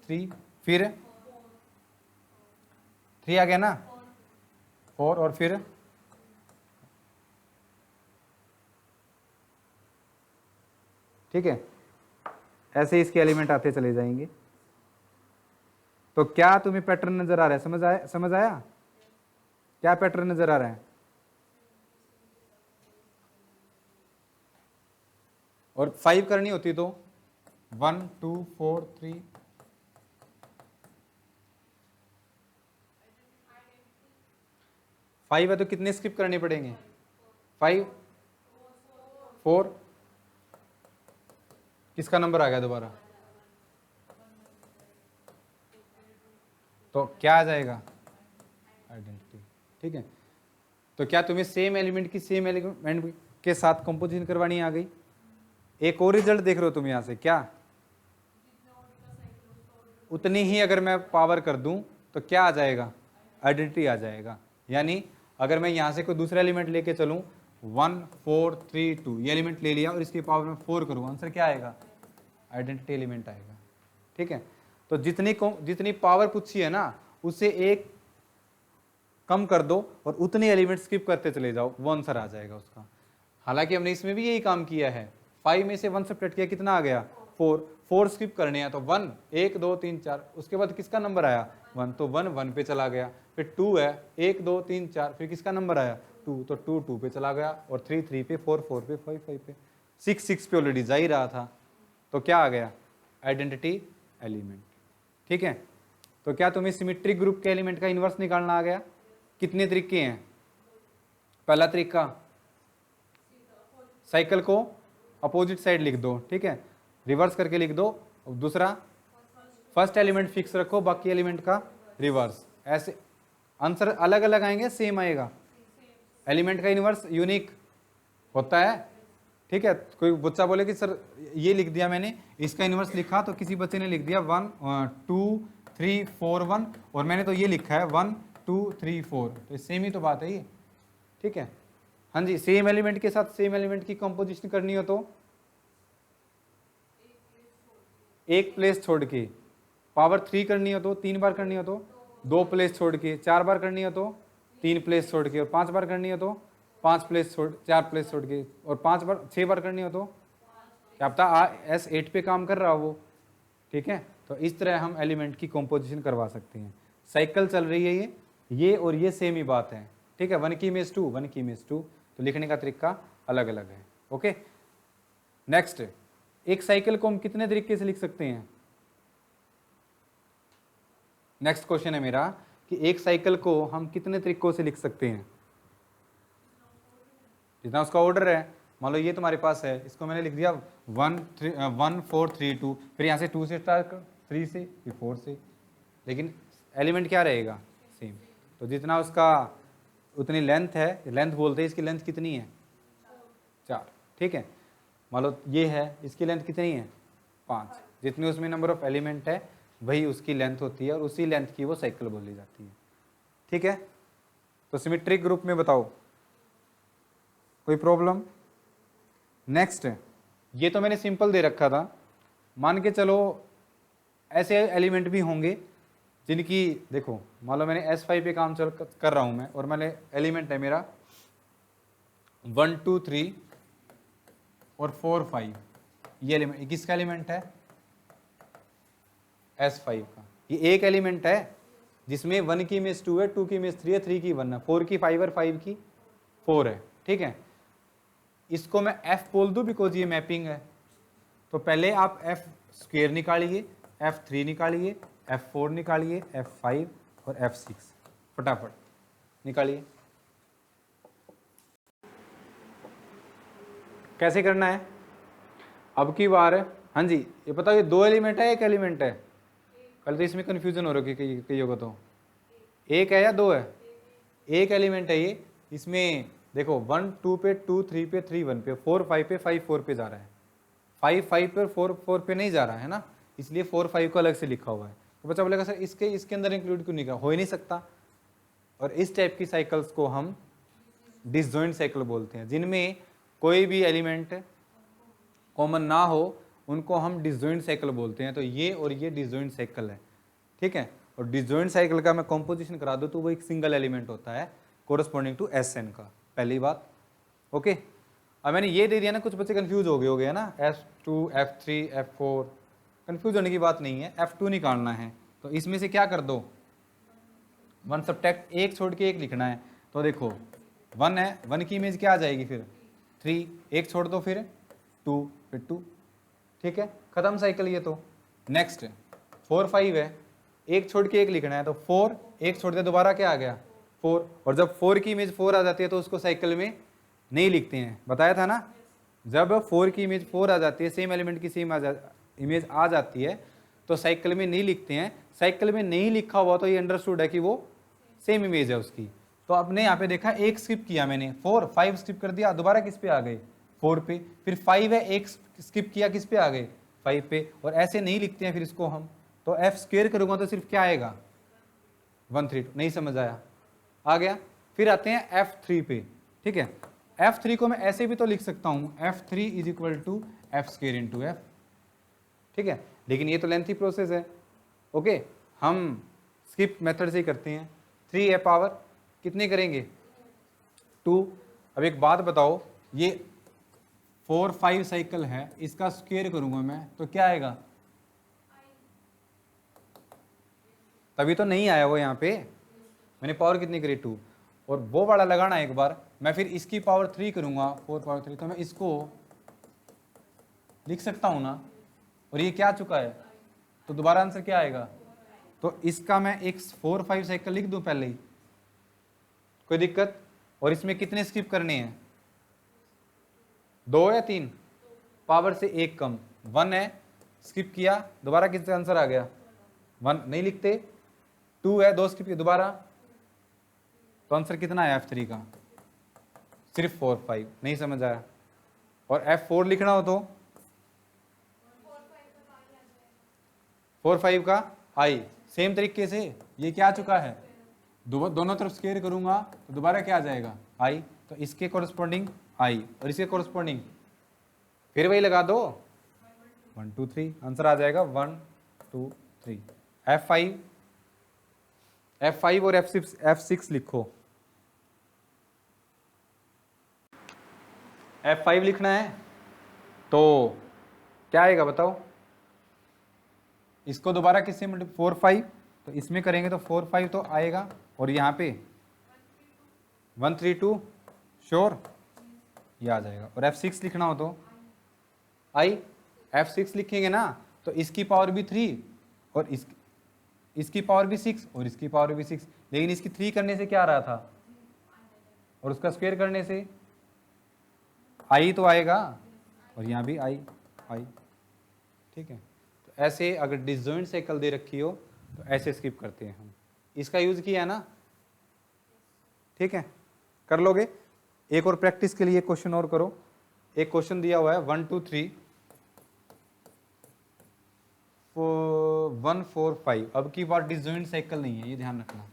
3, फिर 3 आ गया ना 4, और फिर ठीक है, ऐसे इसके एलिमेंट आते चले जाएंगे। तो क्या तुम्हें पैटर्न नजर आ रहा है, समझ आया क्या पैटर्न नजर आ रहा है। और 5 करनी होती तो 1 2 4 3, 5 है तो कितने स्किप करने पड़ेंगे? 5 4, किसका नंबर आ गया दोबारा? तो क्या आ जाएगा? आइडेंटिटी। ठीक है, तो क्या तुम्हें सेम एलिमेंट की सेम एलिमेंट के साथ कंपोजिशन करवानी आ गई? एक और रिजल्ट देख रहे हो तुम यहाँ से, क्या उतनी ही अगर मैं पावर कर दूं तो क्या आ जाएगा? आइडेंटिटी आ जाएगा। यानी अगर मैं यहाँ से कोई दूसरा एलिमेंट लेके चलूं 1 4 3 2, ये एलिमेंट ले लिया और इसकी पावर में 4 करूँ, आंसर क्या आएगा? आइडेंटिटी एलिमेंट आएगा। ठीक है, तो जितनी पावर पूछी है ना उससे एक कम कर दो और उतने एलिमेंट स्किप करते चले जाओ, वो आंसर आ जाएगा उसका। हालांकि हमने इसमें भी यही काम किया है, 5 में से 1 सब्ट्रैक्ट किया, कितना आ गया? 4 स्किप करने हैं तो 1 1 2 3 4, उसके बाद किसका नंबर आया? 1, तो 1 1 पे चला गया। फिर 2 है 1 2 3 4, फिर किसका नंबर आया? 2, तो 2 2 पे चला गया, और 3 3 पे, 4 4 पे, 5 5 पे, 6 6 पे ऑलरेडी जा ही रहा था, तो क्या आ गया? Identity element. ठीक है, तो क्या तुम्हें सिमेट्रिक ग्रुप के एलिमेंट का इनवर्स निकालना आ गया? कितने तरीके हैं? पहला तरीका, साइकिल को अपोजिट साइड लिख दो, ठीक है, रिवर्स करके लिख दो। दूसरा, फर्स्ट एलिमेंट फिक्स रखो, बाकी एलिमेंट का रिवर्स। ऐसे आंसर अलग अलग आएंगे, सेम आएगा। एलिमेंट का इनवर्स यूनिक होता है। ठीक है, कोई बच्चा बोले कि सर ये लिख दिया मैंने, इसका इनवर्स लिखा, तो किसी बच्चे ने लिख दिया 1 2 3 4 1, और मैंने तो ये लिखा है 1 2 3 4, तो सेम ही तो बात है ये। ठीक है, हाँ जी, सेम एलिमेंट के साथ सेम एलिमेंट की कंपोजिशन करनी हो तो एक प्लेस छोड़ के, पावर 3 करनी हो तो 3 बार करनी हो तो 2 प्लेस छोड़ के, 4 बार करनी हो तो 3 प्लेस छोड़ के, और 5 बार करनी हो तो 4 प्लेस छोड़ के, और 5 बार 6 बार करनी हो तो क्या पता S8 पे काम कर रहा हो वो। ठीक है, तो इस तरह हम एलिमेंट की कंपोजिशन करवा सकते हैं। साइकिल चल रही है ये और ये सेम ही बात है। ठीक है, 1 की इमेज 2 1 की इमेज 2, तो लिखने का तरीका अलग अलग है। ओके, नेक्स्ट, एक साइकिल को हम कितने तरीके से लिख सकते हैं? नेक्स्ट क्वेश्चन है मेरा कि एक साइकिल को हम कितने तरीकों से लिख सकते हैं? जितना उसका ऑर्डर है। मान लो ये तुम्हारे पास है, इसको मैंने लिख दिया 1 4 3 2, फिर यहाँ से 2 से स्टार्ट कर, 3 से, फिर 4 से, लेकिन एलिमेंट क्या रहेगा? सेम। तो जितना उसका उतनी लेंथ है, लेंथ बोलते हैं, इसकी लेंथ कितनी है? 4। ठीक है, मान लो ये है, इसकी लेंथ कितनी है? 5। जितनी उसमें नंबर ऑफ एलिमेंट है वही उसकी लेंथ होती है, और उसी लेंथ की वो साइकिल बोली जाती है। ठीक है, तो सिमेट्रिक ग्रुप में बताओ कोई प्रॉब्लम? नेक्स्ट, ये तो मैंने सिंपल दे रखा था, मान के चलो ऐसे एलिमेंट भी होंगे जिनकी, देखो मान लो मैंने S5 पे काम कर रहा हूं मैं, और मैंने एलिमेंट है मेरा 1 2 3 और 4 5, ये एलिमेंट किसका एलिमेंट है? S5 का। ये एक एलिमेंट है जिसमें 1 की इमेज 2 है, 2 की इमेज 3 है, 3 की 1 है, 4 की 5 और 5 की 4 है। ठीक है, इसको मैं F बोल दूं बिकॉज ये मैपिंग है। तो पहले आप F² निकालिए, F3 निकालिए, F4 निकालिए, F5 और F6, फटाफट निकालिए। कैसे करना है अब की बार? हाँ जी, ये बताओ ये 2 एलिमेंट है, एक एलिमेंट है? कल तो इसमें कंफ्यूजन हो रही है कईयों को, तो एक है या 2 है? एक एलिमेंट है ये। इसमें देखो 1 2 पे, 2 3 पे, 3 1 पे, 4 5 पे, 5 4 पे जा रहा है, 5 5 पे, 4 4 पे नहीं जा रहा है ना, इसलिए 4 5 को अलग से लिखा हुआ है। तो बच्चा बोलेगा सर इसके अंदर इंक्लूड क्यों नहीं किया? हो ही नहीं सकता। और इस टाइप की साइकिल्स को हम डिसजॉइंट साइकिल बोलते हैं, जिनमें कोई भी एलिमेंट कॉमन ना हो, उनको हम डिसजॉइंट साइकिल बोलते हैं। तो ये और ये डिसजॉइंट साइकिल है। ठीक है, और डिसजॉइंट साइकिल का मैं कंपोजिशन करा दूं तो वो एक सिंगल एलिमेंट होता है कोरस्पॉन्डिंग टू Sn का, पहली बात। ओके, अब मैंने ये दे दिया ना, कुछ बच्चे कंफ्यूज हो गए ना, F2 F3 F4, कंफ्यूज होने की बात नहीं है। F2 निकालना है तो इसमें से क्या कर दो, 1 सब्ट्रैक्ट, एक छोड़ के एक लिखना है। तो देखो 1 है, 1 की इमेज क्या आ जाएगी? फिर 3, एक छोड़ दो फिर 2, फिर 2, ठीक है, खत्म साइकिल ये तो। नेक्स्ट 4 5 है, एक छोड़ के एक लिखना है, तो 4 एक छोड़ के दोबारा क्या आ गया 4, और जब 4 की इमेज 4 आ जाती है तो उसको साइकिल में नहीं लिखते हैं, बताया था ना। जब 4 की इमेज 4 आ जाती है, सेम एलिमेंट की सेम इमेज आ जाती है, तो साइकिल में नहीं लिखते हैं। साइकिल में नहीं लिखा हुआ तो ये अंडरस्टूड है कि वो सेम इमेज है उसकी। तो आपने यहाँ पे देखा एक स्किप किया मैंने, 4 5 स्किप कर दिया, दोबारा किस पे आ गए 4 पे, फिर 5 है, एक स्किप किया, किस पे आ गए 5 पे, और ऐसे नहीं लिखते हैं फिर इसको हम। तो एफ स्क्वेयर करूंगा तो सिर्फ क्या आएगा 132, नहीं समझ आया, आ गया। फिर आते हैं F3 पे, ठीक है। F3 को मैं ऐसे भी तो लिख सकता हूँ, F3 is equal to F square into F, ठीक है, लेकिन ये तो लेंथी प्रोसेस है। ओके, हम स्किप मेथड से ही करते हैं। 3 है पावर, कितने करेंगे 2। अब एक बात बताओ, ये 4 5 साइकिल है, इसका स्क्वेयर करूंगा मैं तो क्या आएगा, तभी तो नहीं आया वो यहाँ पे, मैंने पावर कितनी करी 2, और वो वाला लगाना एक बार, मैं फिर इसकी पावर 3 करूंगा 4 पावर 3, तो मैं इसको लिख सकता हूं ना, और ये क्या चुका है, तो दोबारा आंसर क्या आएगा। तो इसका मैं एक 4 5 साइकिल लिख दूं पहले ही, कोई दिक्कत। और इसमें कितने स्किप करने हैं 2 या 3, पावर से 1 कम 1 है, स्किप किया, दोबारा किसका आंसर आ गया 1, नहीं लिखते। 2 है, 2 स्किप किया दोबारा, तो आंसर कितना है F3 का, सिर्फ 4 5, नहीं समझ आया। और F4 लिखना हो तो 4 5 का आई, सेम तरीके से ये क्या आ चुका है, दोनों तरफ स्क्वायर करूंगा तो दोबारा क्या आ जाएगा आई, तो इसके कोरस्पॉन्डिंग आई और इसके कोरस्पॉन्डिंग फिर वही लगा दो 1 2 3, आंसर आ जाएगा 1 2 3। F5 और F6 लिखो। F5 लिखना है तो क्या आएगा बताओ, इसको दोबारा किससे 4 5, तो इसमें करेंगे तो 4 5 तो आएगा, और यहाँ पे 1 3 2 श्योर, ये आ जाएगा। और F6 लिखना हो तो आई, F6 लिखेंगे ना तो इसकी पावर भी 3 और इसकी पावर भी 6 और इसकी पावर भी 6, लेकिन इसकी 3 करने से क्या आ रहा था और उसका स्क्वायर करने से आई तो आएगा, और यहाँ भी आई, ठीक है। तो ऐसे अगर डिसजॉइंट साइकिल दे रखी हो तो ऐसे स्किप करते हैं हम, इसका यूज किया है ना, ठीक है, कर लोगे। एक और प्रैक्टिस के लिए क्वेश्चन और करो, एक क्वेश्चन दिया हुआ है 1 2 3 1 4 5, अब की बार डिसजॉइंट साइकिल नहीं है, ये ध्यान रखना,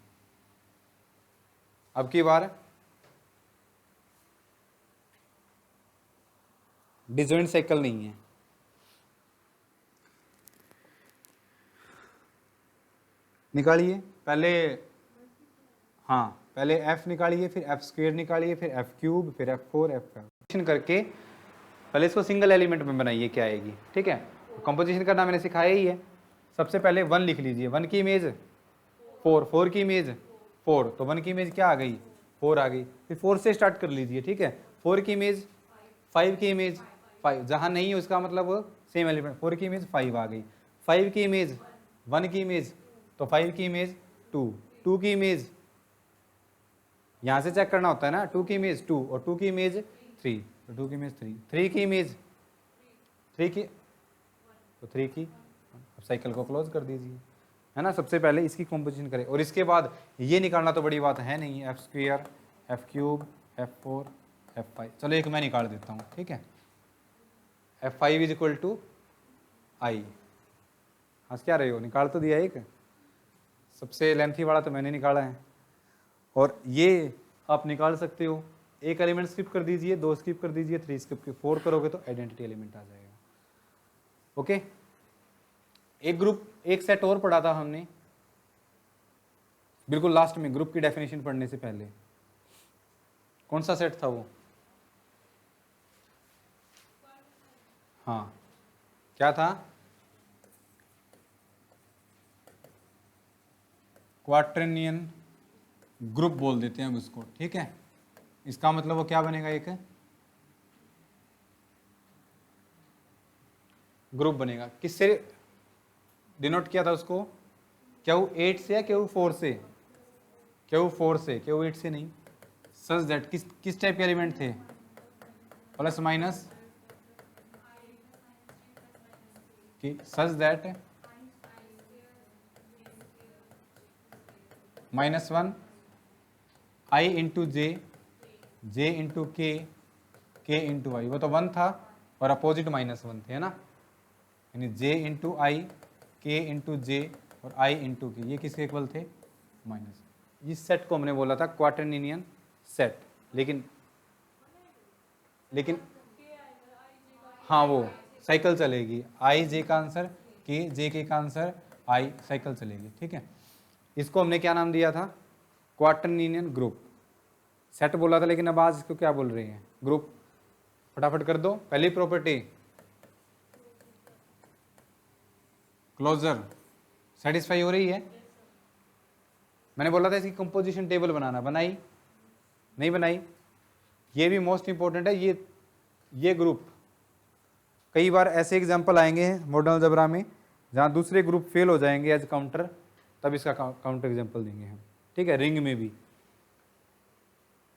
अब की बार डिसजॉइंट साइकिल नहीं है। निकालिए पहले, हाँ पहले f निकालिए, फिर f स्क्वायर निकालिए, फिर f क्यूब, फिर f4 f5 करके पहले इसको सिंगल एलिमेंट में बनाइए, क्या आएगी, ठीक है। कंपोजिशन करना मैंने सिखाया ही है। सबसे पहले 1 लिख लीजिए, 1 की इमेज 4, 4 की इमेज 4, तो 1 की इमेज क्या आ गई 4 आ गई, फिर 4 से स्टार्ट कर लीजिए, ठीक है। 4 की इमेज 5 की इमेज 5, जहाँ नहीं है उसका मतलब सेम एलिमेंट, 4 की इमेज 5 आ गई, 5 की इमेज 1 की इमेज, तो 5 की इमेज 2, 2 की इमेज यहाँ से चेक करना होता है ना, 2 की इमेज 2 और 2 की इमेज 3, तो 2 की इमेज 3, 3 की इमेज 3 की, तो 3 की, अब साइकिल को क्लोज कर दीजिए, है ना। सबसे पहले इसकी कॉम्पोजिशन करें और इसके बाद ये निकालना तो बड़ी बात है नहीं, F square, F cube, f4 f5, चलो एक मैं निकाल देता हूँ, ठीक है। f5 इज इक्वल टू आई, हंस क्या रहे हो, निकाल तो दिया एक, सबसे लेंथी वाला तो मैंने निकाला है, और ये आप निकाल सकते हो, एक एलिमेंट स्किप कर दीजिए, 2 स्किप कर दीजिए, 3 स्किप कर, 4 करोगे तो आइडेंटिटी एलिमेंट आ जाएगा। ओके, एक ग्रुप, एक सेट और पढ़ा था हमने बिल्कुल लास्ट में, ग्रुप की डेफिनेशन पढ़ने से पहले, कौन सा सेट था वो, हाँ क्या था, क्वार्टरनियन ग्रुप बोल देते हैं अब उसको, ठीक है। इसका मतलब वो क्या बनेगा, एक ग्रुप बनेगा। किससे डिनोट किया था उसको? Q8 से या Q4 से? Q4 से, Q8 से नहीं। सच दैट किस टाइप के एलिमेंट थे? प्लस माइनस कि such that -1 I into J into के इंटू आई, वो तो 1 था और अपोजिट -1 थे, है ना, यानी j इंटू आई, के इंटू जे और i इंटू के, ये किसके इक्वल थे? माइनस। इस सेट को हमने बोला था क्वार्टरनियन सेट, लेकिन हाँ वो साइकिल चलेगी, आई जे का आंसर के, जे के का आंसर आई, साइकिल चलेगी, ठीक है। इसको हमने क्या नाम दिया था? क्वार्टरनियन ग्रुप। सेट बोला था, लेकिन अब आज इसको क्या बोल रहे हैं? ग्रुप। फटाफट कर दो। पहली प्रॉपर्टी क्लोजर सेटिस्फाई हो रही है? मैंने बोला था इसकी कंपोजिशन टेबल बनाना, बनाई नहीं बनाई? ये भी मोस्ट इंपॉर्टेंट है। ये ग्रुप कई बार ऐसे एग्जाम्पल आएंगे मॉडर्न अलजेब्रा में जहाँ दूसरे ग्रुप फेल हो जाएंगे एज काउंटर, तब इसका काउंटर एग्जाम्पल देंगे हम, ठीक है। रिंग में भी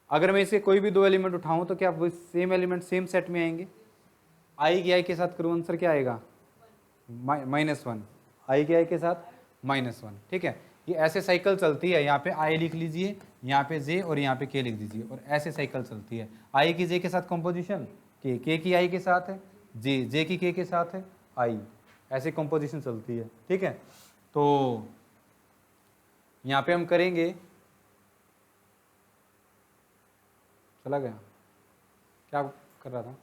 अगर मैं इसे कोई भी दो एलिमेंट उठाऊं तो क्या वो सेम एलिमेंट सेम सेट में आएंगे? आई की आई के साथ करूँ, आंसर क्या आएगा? -1। आई के आई के साथ -1, ठीक है। ये ऐसे साइकिल चलती है। यहाँ पे आई लिख लीजिए, यहाँ पे जे और यहाँ पे के लिख दीजिए, और ऐसे साइकिल चलती है। आई की जे के साथ कंपोजिशन के की आई के साथ है, जे की के साथ है आई, ऐसे कंपोजिशन चलती है, ठीक है। तो यहाँ पे हम करेंगे, चला गया, क्या कर रहा था?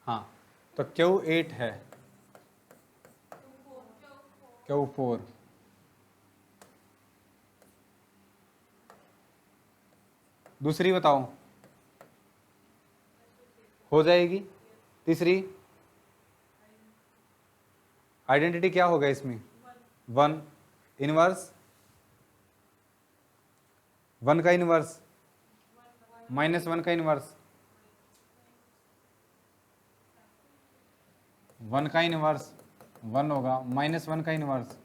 हाँ, तो Q8 है, Q4, दूसरी बताओ, हो जाएगी। तीसरी आइडेंटिटी क्या होगा इसमें? 1 इनवर्स, 1 का इनवर्स, -1 का इनवर्स, 1 का इनवर्स 1 होगा, -1 का इनवर्स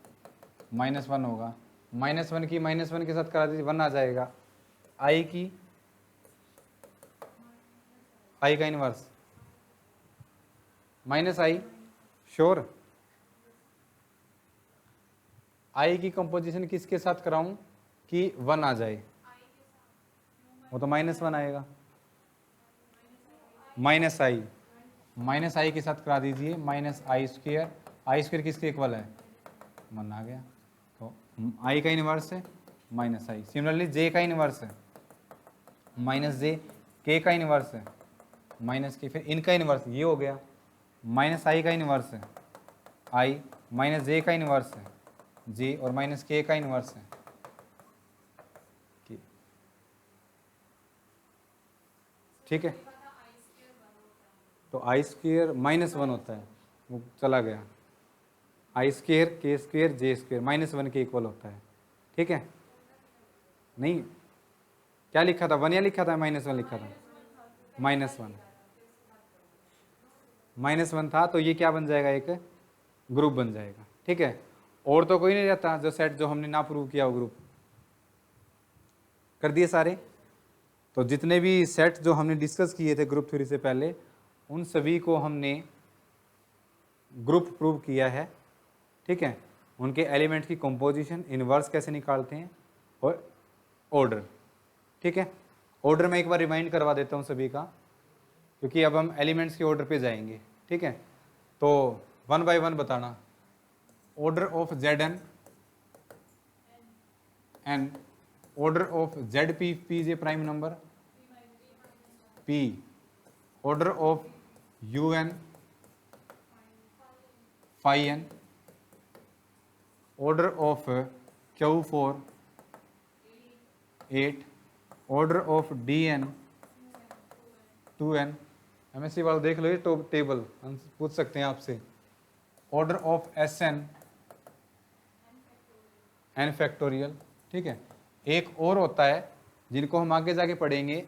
-1 होगा, -1 की -1 के साथ करा दीजिए, 1 आ जाएगा। आई की आई का इनवर्स -i, श्योर। आई की कंपोजिशन किसके साथ कराऊं कि 1 आ जाए? वो तो -1 आएगा। -i के साथ करा दीजिए, -i²। i² किसके इक्वल है? 1 आ गया। तो i का इनवर्स है -i। सिमिलरली j का इनवर्स है -j, k का इनवर्स है -k, फिर इनका इनवर्स ये हो गया, -i का इनवर्स है i, -j का इनवर्स है j, और -k का इनवर्स है k, ठीक है। तो i² -1 होता है, वो चला गया। i² k² j² -1 के इक्वल होता है, ठीक है। नहीं, क्या लिखा था? 1 या लिखा था -1 लिखा था? -1 था, तो ये क्या बन जाएगा? एक ग्रुप बन जाएगा, ठीक है। और तो कोई नहीं रहता जो सेट जो हमने ना प्रूव किया हो, ग्रुप कर दिए सारे। तो जितने भी सेट जो हमने डिस्कस किए थे ग्रुप थ्योरी से पहले, उन सभी को हमने ग्रुप प्रूव किया है, ठीक है। उनके एलिमेंट की कंपोजिशन, इनवर्स कैसे निकालते हैं, और ऑर्डर, ठीक है। ऑर्डर में एक बार रिमाइंड करवा देता हूँ सभी का, क्योंकि अब हम एलिमेंट्स के ऑर्डर पे जाएंगे, ठीक है। तो 1 बाय 1 बताना। Order of Zn and order of Zp, Pj prime number P, order of Un, phi n, order of Q4 8, order of Dn 2n। MSc वाले देख लो ये तो टेबल पूछ सकते हैं आपसे। Order of Sn n factorial, ठीक है। एक और होता है जिनको हम आगे जाके पढ़ेंगे,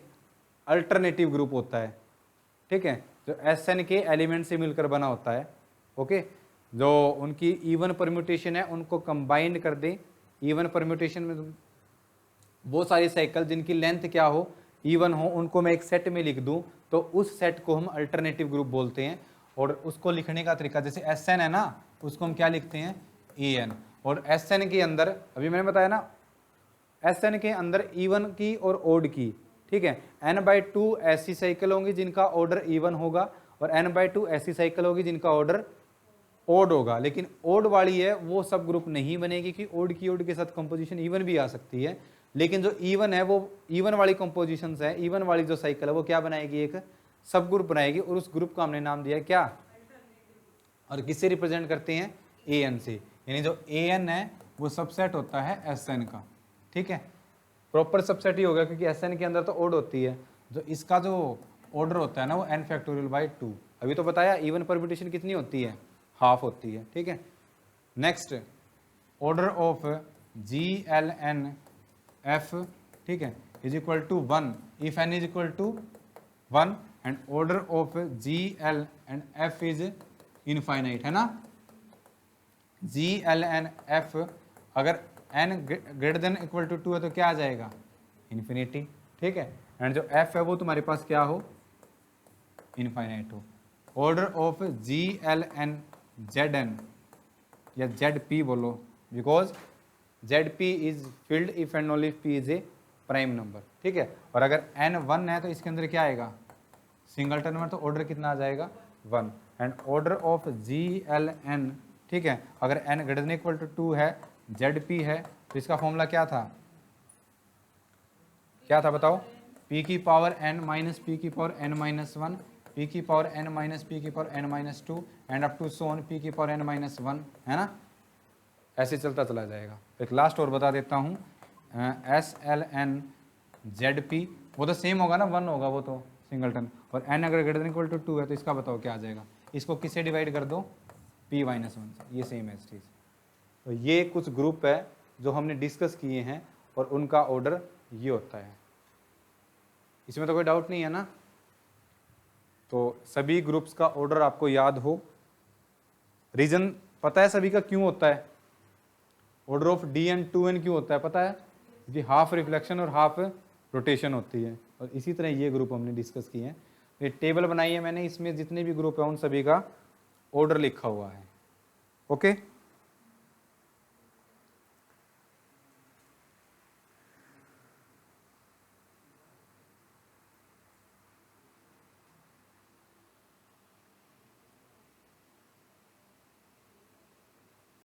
अल्टरनेटिव ग्रुप होता है, ठीक है। जो Sn के एलिमेंट से मिलकर बना होता है। ओके, जो उनकी इवन परम्यूटेशन है उनको कंबाइन कर दें। इवन परम्यूटेशन में वो सारी साइकिल जिनकी लेंथ क्या हो, इवन हो, उनको मैं एक सेट में लिख दूं तो उस सेट को हम अल्टरनेटिव ग्रुप बोलते हैं। और उसको लिखने का तरीका, जैसे Sn है ना, उसको हम क्या लिखते हैं, En। और Sn के अंदर अभी मैंने बताया ना, Sn के अंदर इवन की और ओड की, ठीक है, n/2 ऐसी साइकिल होंगी जिनका ऑर्डर इवन होगा और n/2 ऐसी साइकिल होगी जिनका ऑर्डर ओड होगा। लेकिन ओड वाली है वो सब ग्रुप नहीं बनेगी कि ओड की ओड के साथ कंपोजिशन इवन भी आ सकती है। लेकिन जो इवन है वो इवन वाली कंपोजिशन है, इवन वाली जो साइकिल है वो क्या बनाएगी, एक सब ग्रुप बनाएगी। और उस ग्रुप का हमने नाम दिया क्या, और किससे रिप्रेजेंट करते हैं, An से। यानी जो An है वो सबसेट होता है Sn का, ठीक है, प्रॉपर सबसेट ही होगा क्योंकि Sn के अंदर तो ओड होती है। जो इसका जो ऑर्डर होता है ना वो n⁴/2। अभी तो बताया इवन परम्यूटेशन कितनी होती है, हाफ होती है, ठीक है। नेक्स्ट, ऑर्डर ऑफ GLNF, ठीक है, is equal to 1 if n is equal to 1 and order of GLNF is infinite, है ना। GLNF अगर n greater than equal to 2 है तो क्या आ जाएगा, इन्फिनिटी, ठीक है। एंड जो f है वो तुम्हारे पास क्या हो, इनफाइनाइट हो। ऑर्डर ऑफ GLNZN या ZP बोलो, because ZP is field if and only P is a prime number, ठीक है। और अगर n 1 है तो इसके अंदर क्या आएगा, सिंगलटन नंबर, तो ऑर्डर कितना आ जाएगा, 1। एंड ऑर्डर ऑफ GLN, ठीक है, अगर n greater than equal to 2 है, ZP है, तो इसका फॉर्मूला क्या था, क्या था बताओ, p की पावर n माइनस p की पावर n माइनस 1, p की पावर n माइनस p की power n minus 2 and up to so on p की पावर n माइनस 1, है ना। ऐसे चलता चला जाएगा। एक लास्ट और बता देता हूँ, SLNZP वो तो सेम होगा ना, 1 होगा वो तो सिंगलटन, और n अगर ग्रेटर देन इक्वल टू 2 है तो इसका बताओ क्या आ जाएगा। इसको किससे डिवाइड कर दो, p माइनस 1 से, ये सेम है इस चीज़। तो ये कुछ ग्रुप है जो हमने डिस्कस किए हैं और उनका ऑर्डर ये होता है। इसमें तो कोई डाउट नहीं है ना। तो सभी ग्रुप्स का ऑर्डर आपको याद हो। रीजन पता है सभी का क्यों होता है, ऑर्डर ऑफ DN 2N क्यों होता है पता है, क्योंकि हाफ रिफ्लेक्शन और हाफ रोटेशन होती है। और इसी तरह ये ग्रुप हमने डिस्कस किए हैं। ये टेबल बनाई है मैंने, इसमें जितने भी ग्रुप है उन सभी का ऑर्डर लिखा हुआ है। ओके।